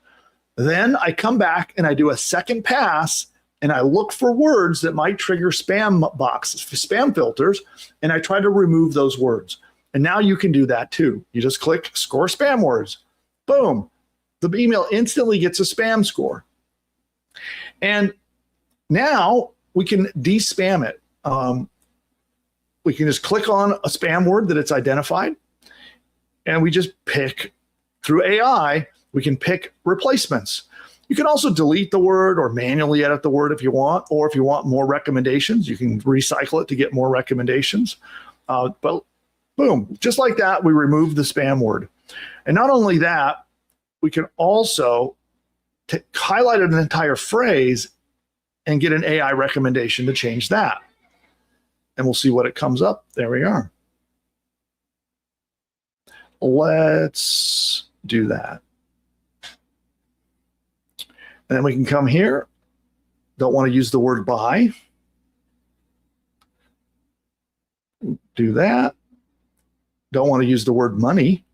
Then I come back and I do a second pass and I look for words that might trigger spam filters, and I try to remove those words. And now you can do that too. You just click score spam words. Boom. The email instantly gets a spam score. And now we can de-spam it. We can just click on a spam word that it's identified, and we just pick, through AI, we can pick replacements. You can also delete the word or manually edit the word if you want, or if you want more recommendations, you can recycle it to get more recommendations. But boom, just like that, we remove the spam word. And not only that, we can also highlight an entire phrase and get an AI recommendation to change that. And we'll see what it comes up. There we are. Let's do that. And then we can come here. Don't want to use the word buy. Do that. Don't want to use the word money.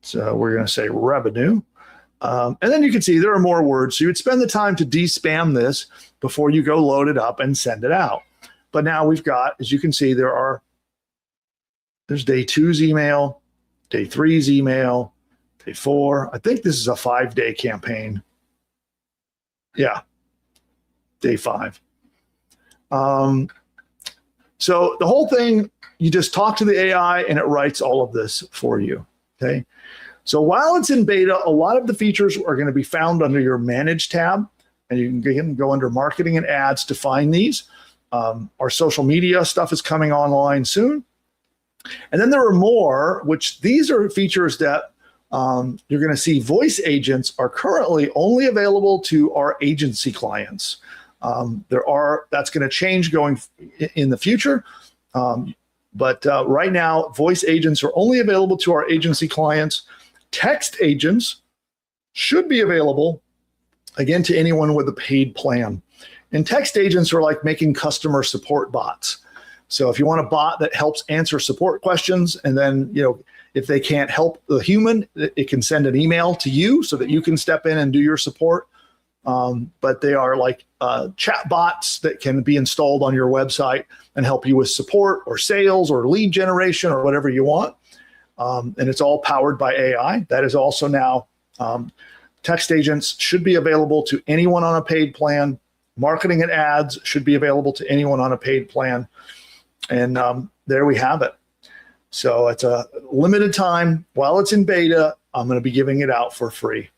So we're going to say revenue. And then you can see there are more words. So you would spend the time to de-spam this before you go load it up and send it out. But now we've got, as you can see, there's day 2's email, day 3's email, day 4. I think this is a 5-day campaign. Yeah, day 5. So the whole thing, you just talk to the AI and it writes all of this for you, okay? So while it's in beta, a lot of the features are going to be found under your Manage tab, and you can go under Marketing and Ads to find these. Our social media stuff is coming online soon. And then there are more, which these are features that you're going to see. Voice agents are currently only available to our agency clients. That's going to change going in the future. But right now, voice agents are only available to our agency clients. Text agents should be available, again, to anyone with a paid plan. And text agents are like making customer support bots. So if you want a bot that helps answer support questions, and then, if they can't help the human, it can send an email to you so that you can step in and do your support. But they are like chat bots that can be installed on your website and help you with support or sales or lead generation or whatever you want. And it's all powered by AI. That is also now, text agents should be available to anyone on a paid plan. Marketing and ads should be available to anyone on a paid plan. And there we have it. So it's a limited time. While it's in beta, I'm going to be giving it out for free.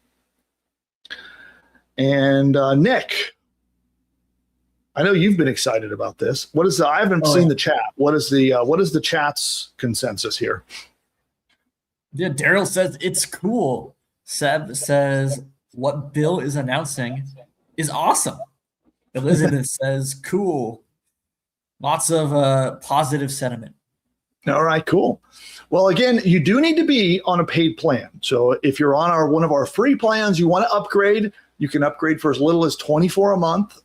And Nick, I know you've been excited about this. What is I haven't seen the chat. What is the chat's consensus here? Yeah, Daryl says it's cool. Seb says what Bill is announcing is awesome. Elizabeth says cool. Lots of positive sentiment. All right, cool. Well, again, you do need to be on a paid plan. So if you're on one of our free plans, you want to upgrade, you can upgrade for as little as $24 a month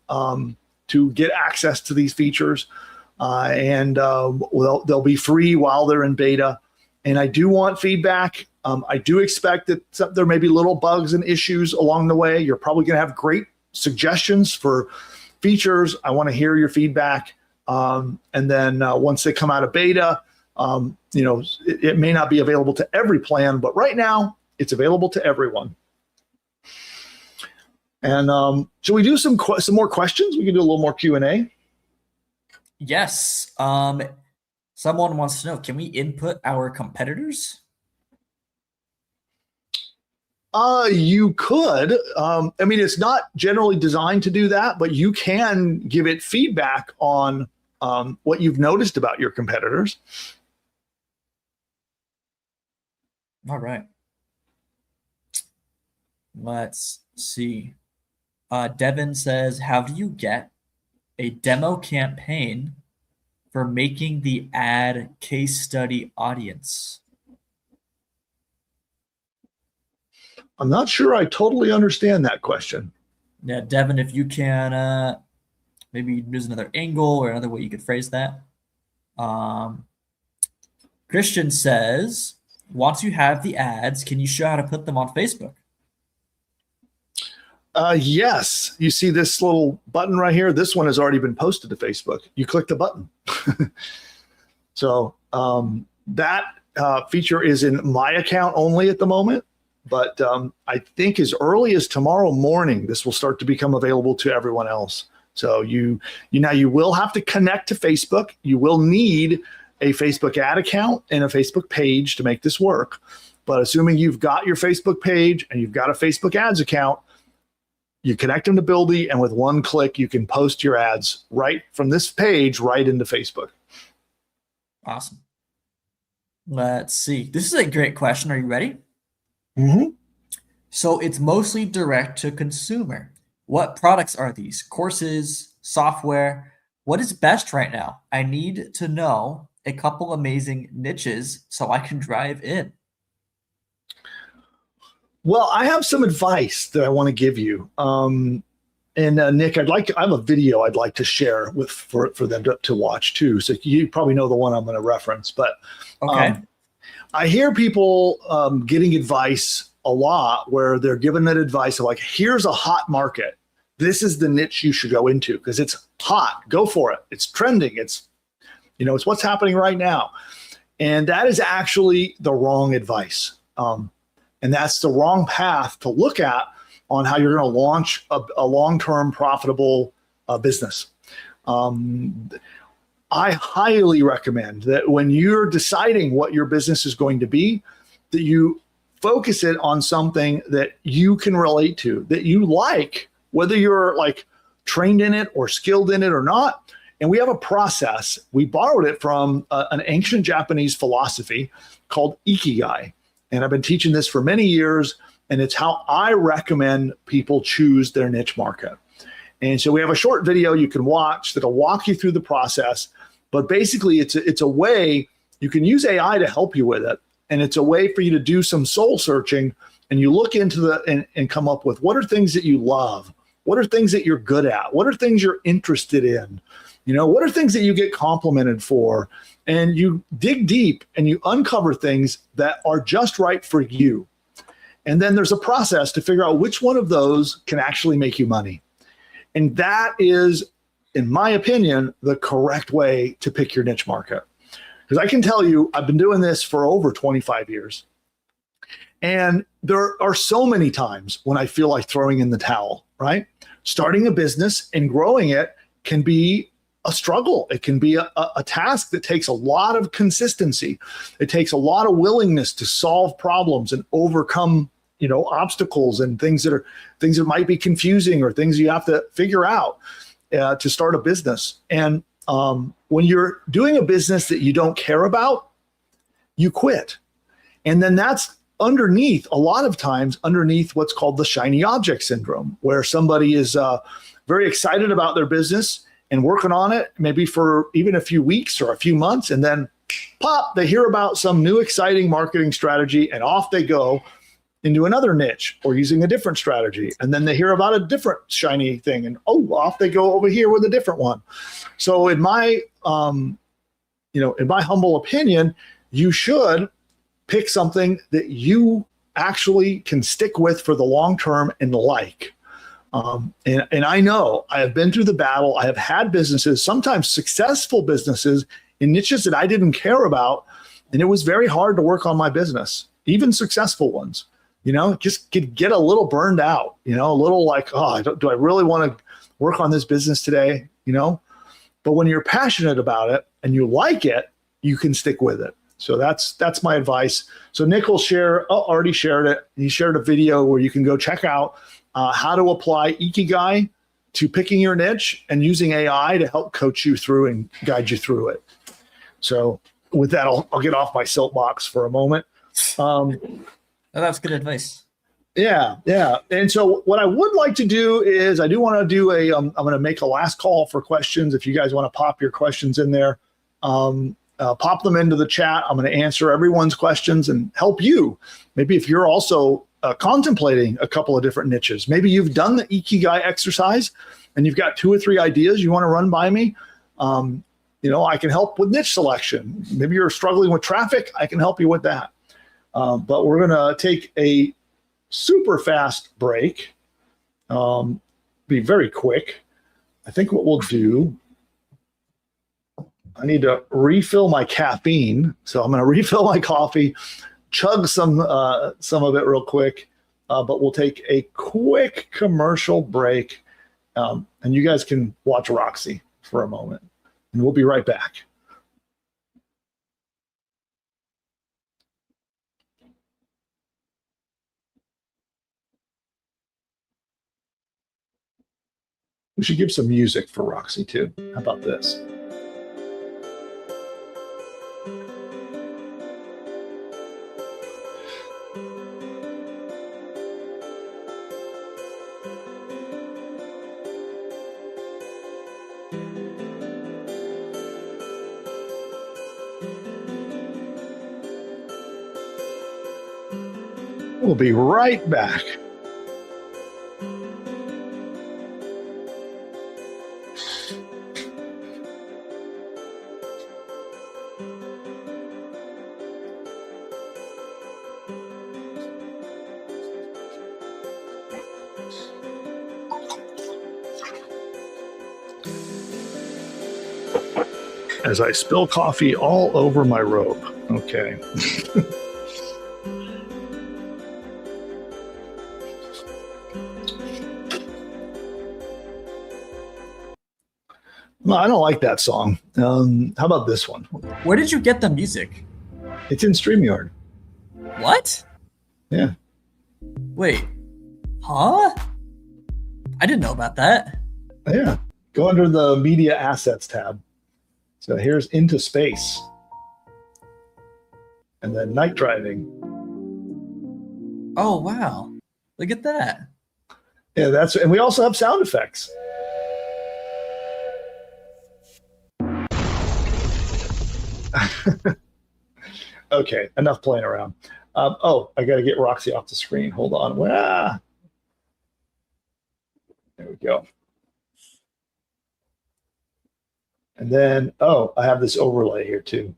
to get access to these features. And they'll be free while they're in beta. And I do want feedback. I do expect that there may be little bugs and issues along the way. You're probably going to have great suggestions for features. I want to hear your feedback. And then once they come out of beta, it may not be available to every plan, but right now it's available to everyone. And should we do some more questions? We can do a little more Q&A. Yes. Someone wants to know, can we input our competitors? You could. It's not generally designed to do that, but you can give it feedback on what you've noticed about your competitors. All right. Let's see. Devin says, how do you get a demo campaign for making the ad case study audience? I'm not sure I totally understand that question. Yeah, Devin, if you can maybe use another angle or another way you could phrase that. Christian says, once you have the ads, can you show how to put them on Facebook? Yes. You see this little button right here? This one has already been posted to Facebook. You click the button. So that feature is in my account only at the moment. But I think as early as tomorrow morning, this will start to become available to everyone else. So you will have to connect to Facebook. You will need a Facebook ad account and a Facebook page to make this work. But assuming you've got your Facebook page and you've got a Facebook ads account, you connect them to Buildy, and with one click, you can post your ads right from this page right into Facebook. Awesome. Let's see. This is a great question. Are you ready? Mm-hmm. So it's mostly direct to consumer. What products are these? Courses, software? What is best right now? I need to know a couple amazing niches so I can drive in. Well, I have some advice that I want to give you. And Nick, I have a video I'd like to share for them to watch too. So you probably know the one I'm going to reference, but okay. I hear people getting advice a lot where they're given that advice of like, here's a hot market. This is the niche you should go into because it's hot. Go for it. It's trending. It's what's happening right now. And that is actually the wrong advice. And that's the wrong path to look at on how you're going to launch a long-term profitable business. I highly recommend that when you're deciding what your business is going to be, that you focus it on something that you can relate to, that you like, whether you're like trained in it or skilled in it or not. And we have a process. We borrowed it from an ancient Japanese philosophy called Ikigai. And I've been teaching this for many years, and it's how I recommend people choose their niche market. And so we have a short video you can watch that'll walk you through the process. But basically, it's a way you can use AI to help you with it. And it's a way for you to do some soul searching, and you look into and come up with what are things that you love? What are things that you're good at? What are things you're interested in? What are things that you get complimented for? And you dig deep and you uncover things that are just right for you. And then there's a process to figure out which one of those can actually make you money. And that is, in my opinion, the correct way to pick your niche market. Because I can tell you, I've been doing this for over 25 years. And there are so many times when I feel like throwing in the towel, right? Starting a business and growing it can be a struggle. It can be a task that takes a lot of consistency. It takes a lot of willingness to solve problems and overcome, obstacles and things that might be confusing or things you have to figure out to start a business. And when you're doing a business that you don't care about, you quit. And then that's underneath, a lot of times underneath what's called the shiny object syndrome, where somebody is very excited about their business and working on it maybe for even a few weeks or a few months, and then pop, they hear about some new exciting marketing strategy and off they go into another niche or using a different strategy. And then they hear about a different shiny thing and off they go over here with a different one. So in my humble opinion, you should pick something that you actually can stick with for the long term and like. And I know I have been through the battle. I have had businesses, sometimes successful businesses in niches that I didn't care about. And it was very hard to work on my business, even successful ones, just get a little burned out, a little like, do I really want to work on this business today? But when you're passionate about it and you like it, you can stick with it. So that's my advice. So Nick will already shared it. He shared a video where you can go check out how to apply Ikigai to picking your niche and using AI to help coach you through and guide you through it. So with that, I'll get off my soapbox for a moment. That's good advice. Yeah. And so what I would like to do is I do want to do I'm going to make a last call for questions. If you guys want to pop your questions in there, pop them into the chat. I'm going to answer everyone's questions and help you. Maybe if you're also contemplating a couple of different niches, maybe you've done the Ikigai exercise and you've got 2 or 3 ideas you want to run by me. I can help with niche selection. Maybe you're struggling with traffic. I can help you with that. But we're going to take a super fast break. Be very quick. I think what we'll do, I need to refill my caffeine. So I'm going to refill my coffee, chug some of it real quick, but we'll take a quick commercial break, and you guys can watch Roxy for a moment, and we'll be right back. We should give some music for Roxy too. How about this? We'll be right back. As I spill coffee all over my robe. Okay. Well, I don't like that song. How about this one? Where did you get the music? It's in StreamYard. What? Yeah. Wait. Huh? I didn't know about that. Yeah. Go under the Media Assets tab. So here's Into Space. And then Night Driving. Oh, wow. Look at that. Yeah, and we also have sound effects. Okay, enough playing around. I got to get Roxy off the screen. Hold on. There we go. And then, I have this overlay here too.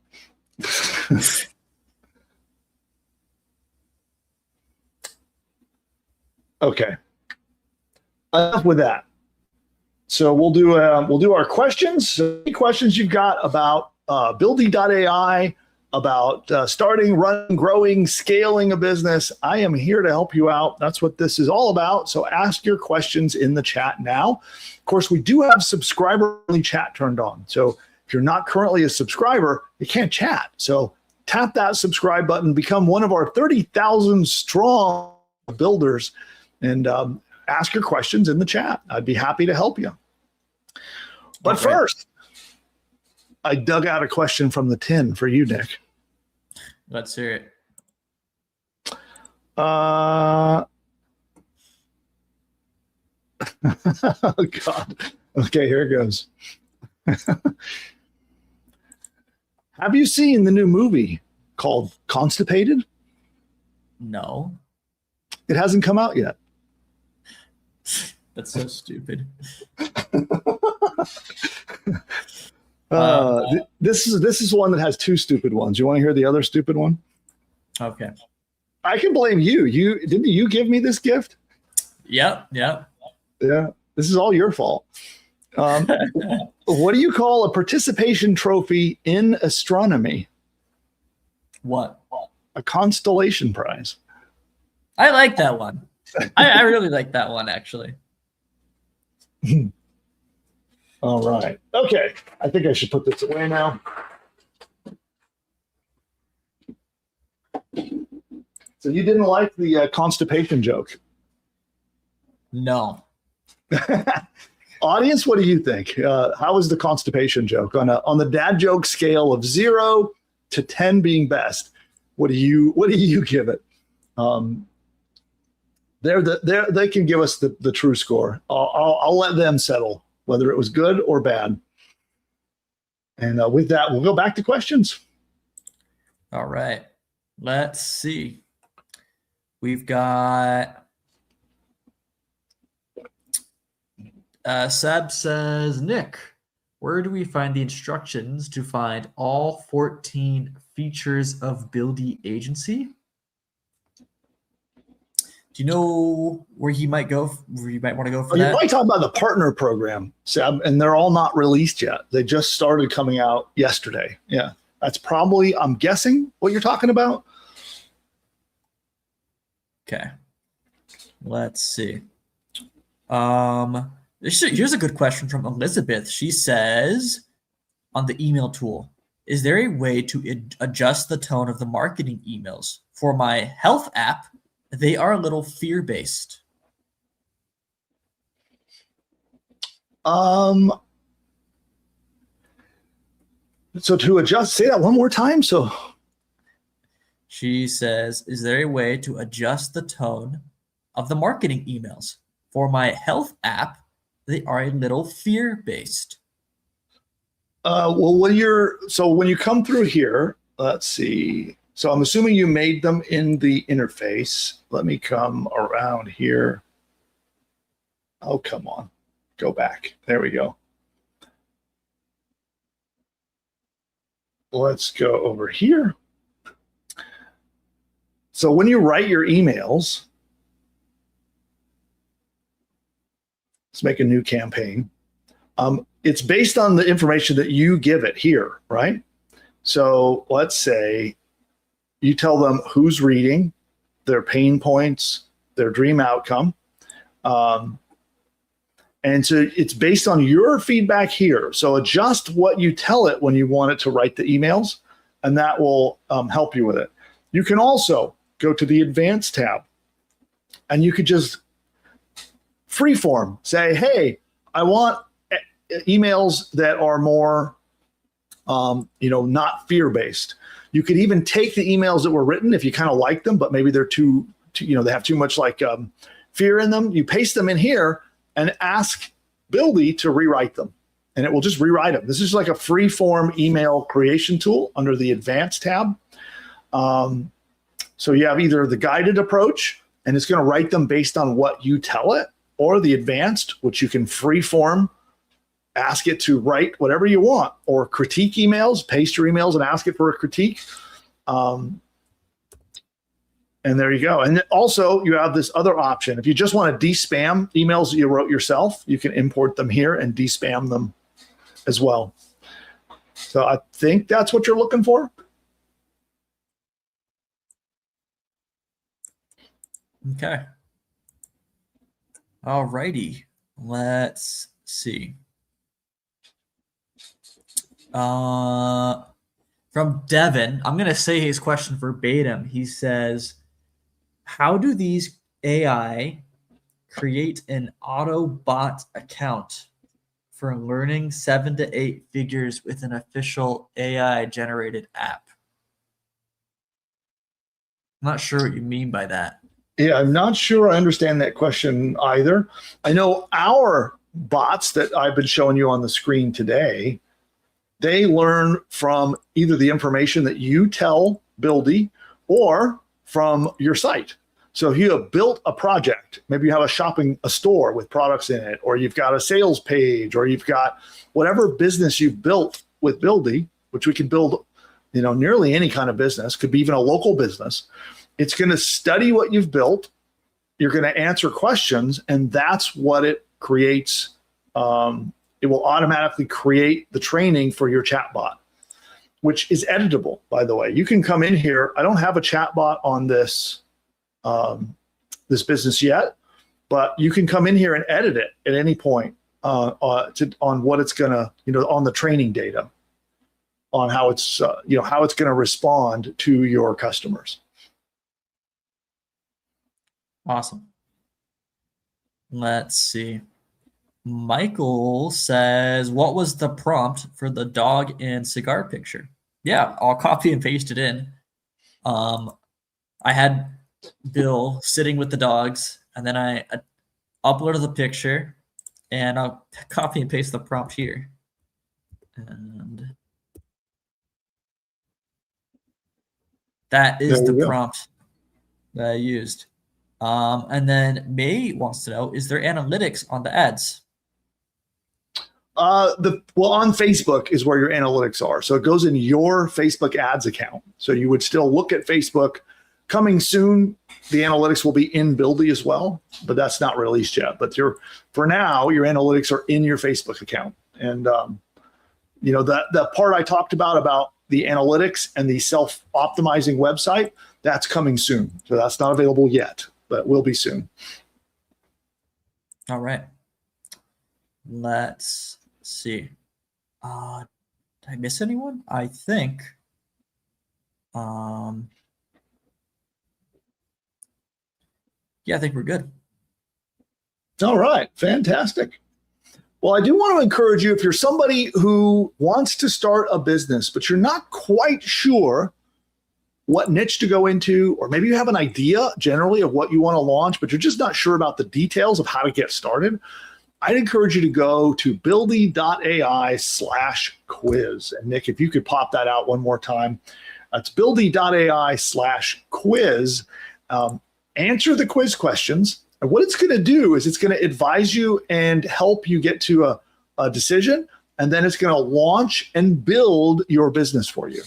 Okay. Enough with that. So we'll do our questions. So any questions you've got about Buildy.ai, about starting, running, growing, scaling a business, I am here to help you out. That's what this is all about. So ask your questions in the chat now. Of course, we do have subscriber-only chat turned on. So if you're not currently a subscriber, you can't chat. So tap that subscribe button, become one of our 30,000 strong builders, and ask your questions in the chat. I'd be happy to help you. But first, I dug out a question from the tin for you, Nick. Let's hear it. Oh, God. Okay, here it goes. Have you seen the new movie called Constipated? No. It hasn't come out yet. That's so stupid. This is one that has two stupid ones. You want to hear the other stupid one? Okay. I can blame you. Didn't you give me this gift? Yep. Yeah. This is all your fault. What do you call a participation trophy in astronomy? What? A constellation prize. I like that one. I really like that one, actually. All right. Okay. I think I should put this away now. So you didn't like the constipation joke? No. Audience, what do you think? How was the constipation joke on the dad joke scale of 0 to 10 being best? What do you give it? They can give us the true score. I'll let them settle whether it was good or bad. And with that, we'll go back to questions. All right. Let's see. We've got Seb says, Nick, where do we find the instructions to find all 14 features of Buildy Agency? Do you know where he might go? Where you might want to go for that? You might talk about the partner program, Seb, and they're all not released yet. They just started coming out yesterday. Yeah, that's probably, I'm guessing, what you're talking about. Okay. Let's see. Here's a good question from Elizabeth. She says, on the email tool, is there a way to adjust the tone of the marketing emails? For my health app, they are a little fear-based. So to adjust, say that one more time. So she says, is there a way to adjust the tone of the marketing emails? For my health app, they are a little fear-based. Well, when you come through here, let's see. So I'm assuming you made them in the interface. Let me come around here. Oh, come on. Go back. There we go. Let's go over here. So when you write your emails, let's make a new campaign. It's based on the information that you give it here, right? So let's say you tell them who's reading, their pain points, their dream outcome. And so it's based on your feedback here. So adjust what you tell it when you want it to write the emails, and that will help you with it. You can also go to the Advanced tab, and you could just freeform say, hey, I want emails that are more, not fear-based. You could even take the emails that were written if you kind of like them, but maybe they're too they have too much fear in them. You paste them in here and ask Buildy to rewrite them, and it will just rewrite them. This is like a free-form email creation tool under the Advanced tab. So you have either the guided approach, and it's going to write them based on what you tell it, or the Advanced, which you can free-form, ask it to write whatever you want, or critique emails, paste your emails and ask it for a critique. And there you go. And also you have this other option. If you just want to de-spam emails that you wrote yourself, you can import them here and de-spam them as well. So I think that's what you're looking for. Okay. All righty. Let's see. From Devin, I'm going to say his question verbatim. He says, how do these AI create an Autobot account for learning 7 to 8 figures with an official AI-generated app? I'm not sure what you mean by that. Yeah, I'm not sure I understand that question either. I know our bots that I've been showing you on the screen today, they learn from either the information that you tell Buildy or from your site. So if you have built a project, maybe you have a store with products in it, or you've got a sales page, or you've got whatever business you've built with Buildy, which we can build, nearly any kind of business, could be even a local business. It's going to study what you've built. You're going to answer questions, and that's what it creates. It will automatically create the training for your chatbot, which is editable, by the way. You can come in here. I don't have a chatbot on this business yet, but you can come in here and edit it at any point on what it's going to, on the training data, on how it's going to respond to your customers. Awesome. Let's see. Michael says, what was the prompt for the dog and cigar picture? Yeah, I'll copy and paste it in. I had Bill sitting with the dogs, and then I uploaded the picture, and I'll copy and paste the prompt here. And that is the prompt that I used. And then May wants to know, is there analytics on the ads? On Facebook is where your analytics are. So it goes in your Facebook ads account. So you would still look at Facebook. Coming soon, the analytics will be in Buildy as well, but that's not released yet. But for now, your analytics are in your Facebook account. And the part I talked about the analytics and the self-optimizing website, that's coming soon. So that's not available yet, but will be soon. All right. Let's see. Did I miss anyone? I think. Yeah, I think we're good. All right. Fantastic. Well, I do want to encourage you, if you're somebody who wants to start a business, but you're not quite sure what niche to go into, or maybe you have an idea generally of what you want to launch, but you're just not sure about the details of how to get started, I'd encourage you to go to buildy.ai/quiz. And Nick, if you could pop that out one more time, that's buildy.ai/quiz. Answer the quiz questions. And what it's going to do is it's going to advise you and help you get to a decision. And then it's going to launch and build your business for you.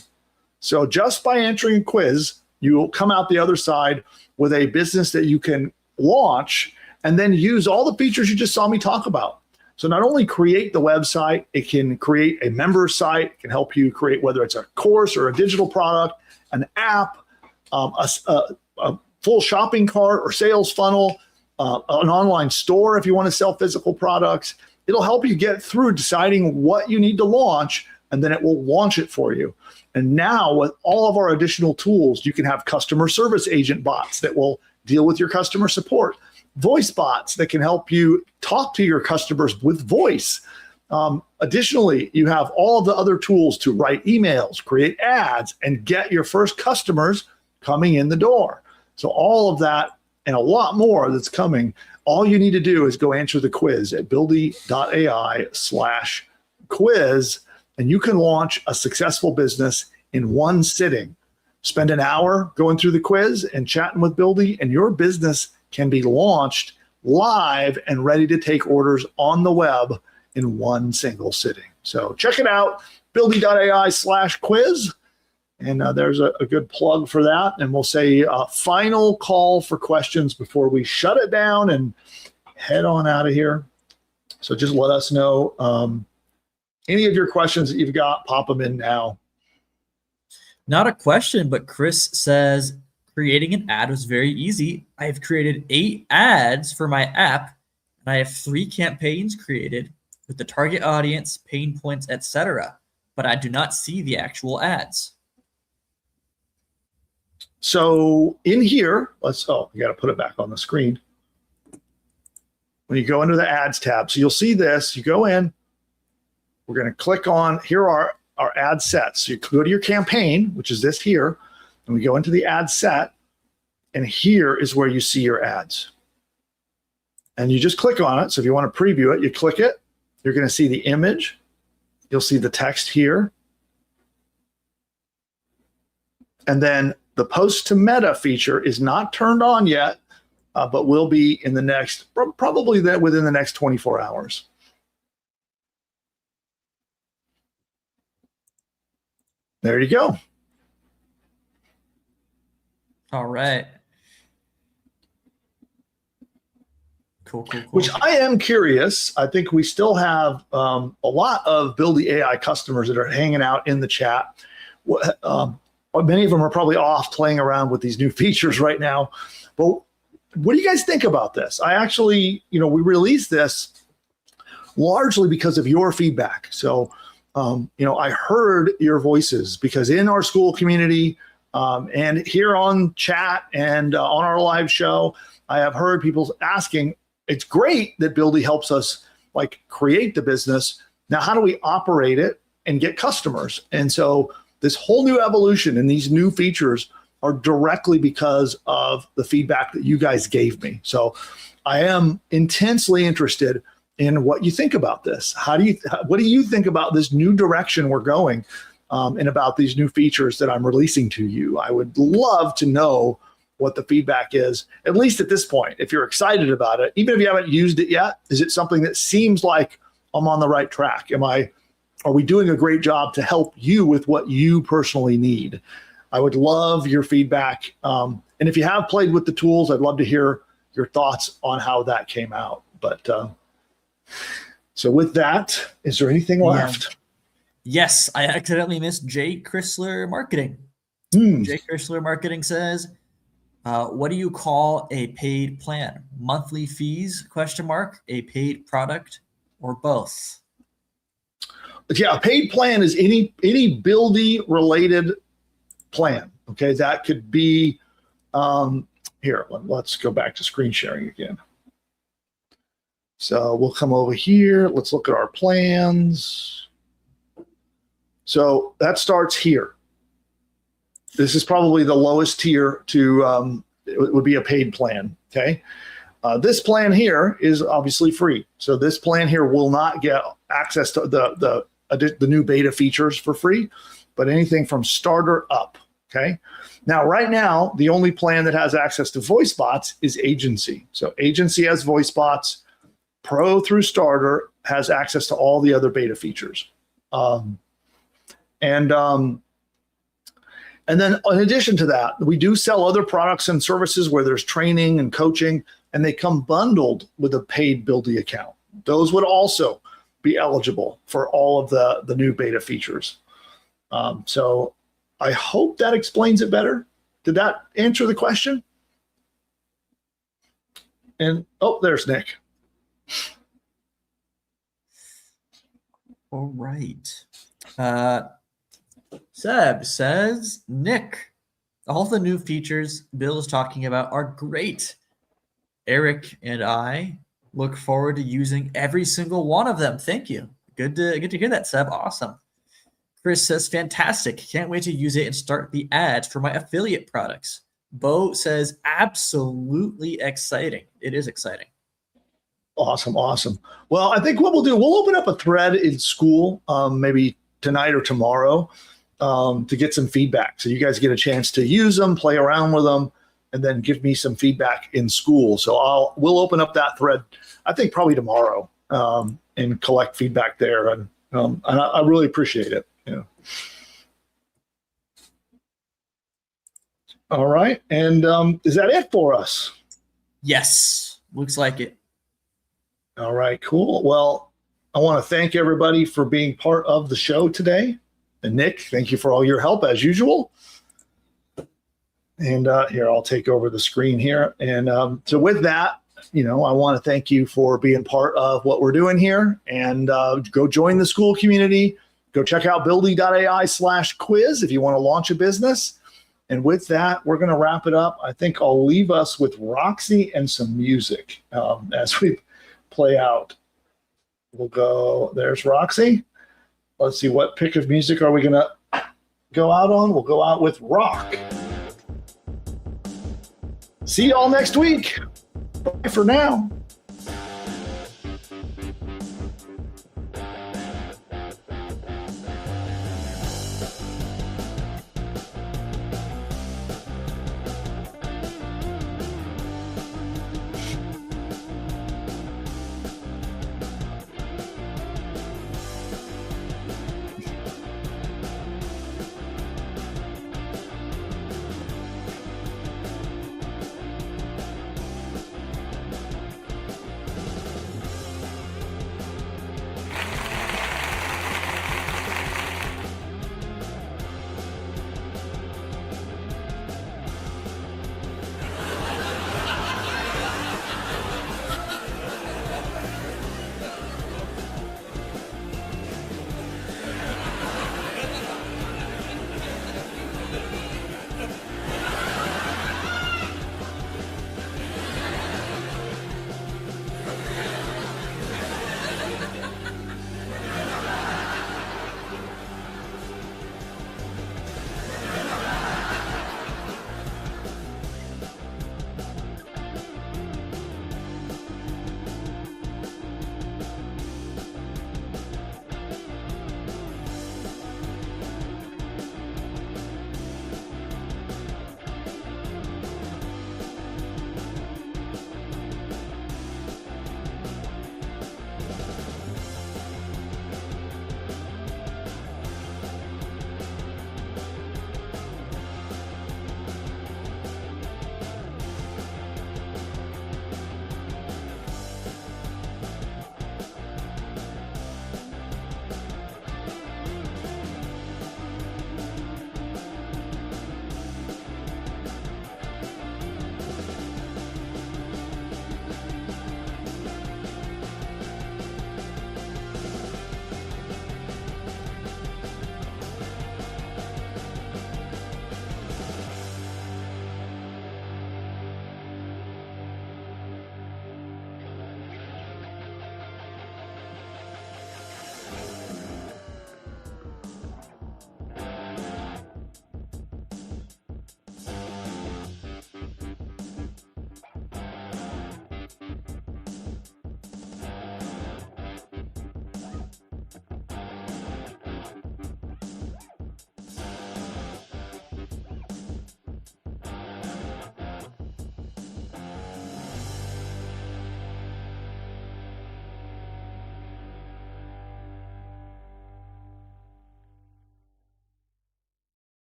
So just by answering a quiz, you will come out the other side with a business that you can launch and then use all the features you just saw me talk about. So not only create the website, it can create a member site. It can help you create, whether it's a course or a digital product, an app, a full shopping cart or sales funnel, an online store if you want to sell physical products. It'll help you get through deciding what you need to launch, and then it will launch it for you. And now with all of our additional tools, you can have customer service agent bots that will deal with your customer support, voice bots that can help you talk to your customers with voice. Additionally, you have all of the other tools to write emails, create ads, and get your first customers coming in the door. So all of that and a lot more that's coming, all you need to do is go answer the quiz at buildy.ai/quiz, and you can launch a successful business in one sitting. Spend an hour going through the quiz and chatting with Buildy, and your business can be launched live and ready to take orders on the web in one single sitting. So check it out, buildy.ai/quiz. And there's a good plug for that. And we'll say final call for questions before we shut it down and head on out of here. So just let us know any of your questions that you've got, pop them in now. Not a question, but Chris says, Creating an ad was very easy. I have created 8 ads for my app, and I have 3 campaigns created with the target audience, pain points, etc. But I do not see the actual ads. So in here, you got to put it back on the screen. When you go into the ads tab, so you'll see this, you go in, we're going to click on, here are our ad sets. So you go to your campaign, which is this here, and we go into the ad set, and here is where you see your ads. And you just click on it. So if you want to preview it, you click it. You're going to see the image. You'll see the text here. And then the post to meta feature is not turned on yet, but will be in the next, probably within the next 24 hours. There you go. All right. Cool. Which I am curious. I think we still have a lot of Build the AI customers that are hanging out in the chat. Many of them are probably off playing around with these new features right now. But what do you guys think about this? I actually, we released this largely because of your feedback. So, I heard your voices because in our school community and here on chat and on our live show, I have heard people asking, it's great that Buildy helps us create the business. Now, how do we operate it and get customers? And so this whole new evolution and these new features are directly because of the feedback that you guys gave me. So I am intensely interested in what you think about this. What do you think about this new direction we're going and about these new features that I'm releasing to you? I would love to know what the feedback is, at least at this point. If you're excited about it, even if you haven't used it yet, is it something that seems like I'm on the right track? Are we doing a great job to help you with what you personally need? I would love your feedback. And if you have played with the tools, I'd love to hear your thoughts on how that came out. But so with that, is there anything left? Yes, I accidentally missed Jay Chrysler Marketing. Jay Chrysler Marketing says, what do you call a paid plan? Monthly fees, ? A paid product, or both? Yeah, a paid plan is any Buildy related plan. Okay, that could be here. Let's go back to screen sharing again. So we'll come over here. Let's look at our plans. So that starts here. This is probably the lowest tier to it would be a paid plan. Okay. This plan here is obviously free. So this plan here will not get access to the new beta features for free, but anything from starter up. Okay. Now, right now, the only plan that has access to voice bots is Agency. So Agency has voice bots. Pro through starter has access to all the other beta features. And then in addition to that, we do sell other products and services where there's training and coaching, and they come bundled with a paid Buildy account. Those would also be eligible for all of the new beta features. So I hope that explains it better. Did that answer the question? And, there's Nick. All right. Seb says, Nick, all the new features Bill is talking about are great. Eric and I look forward to using every single one of them. Thank you. Good to hear that, Seb. Awesome. Chris says, fantastic. Can't wait to use it and start the ads for my affiliate products. Bo says, absolutely exciting. It is exciting. Awesome. Well, I think what we'll do, we'll open up a thread in school, maybe tonight or tomorrow, to get some feedback. So you guys get a chance to use them, play around with them, and then give me some feedback in school. So we'll open up that thread, I think probably tomorrow, and collect feedback there. And I really appreciate it. Yeah. All right. And is that it for us? Yes. Looks like it. All right, cool. Well, I want to thank everybody for being part of the show today. And Nick, thank you for all your help as usual. And here, I'll take over the screen here. And so with that, I want to thank you for being part of what we're doing here. And go join the school community. Go check out buildy.ai/quiz if you want to launch a business. And with that, we're going to wrap it up. I think I'll leave us with Roxy and some music as we play out. We'll go, there's Roxy. Let's see, what pick of music are we going to go out on? We'll go out with rock. See y'all next week. Bye for now.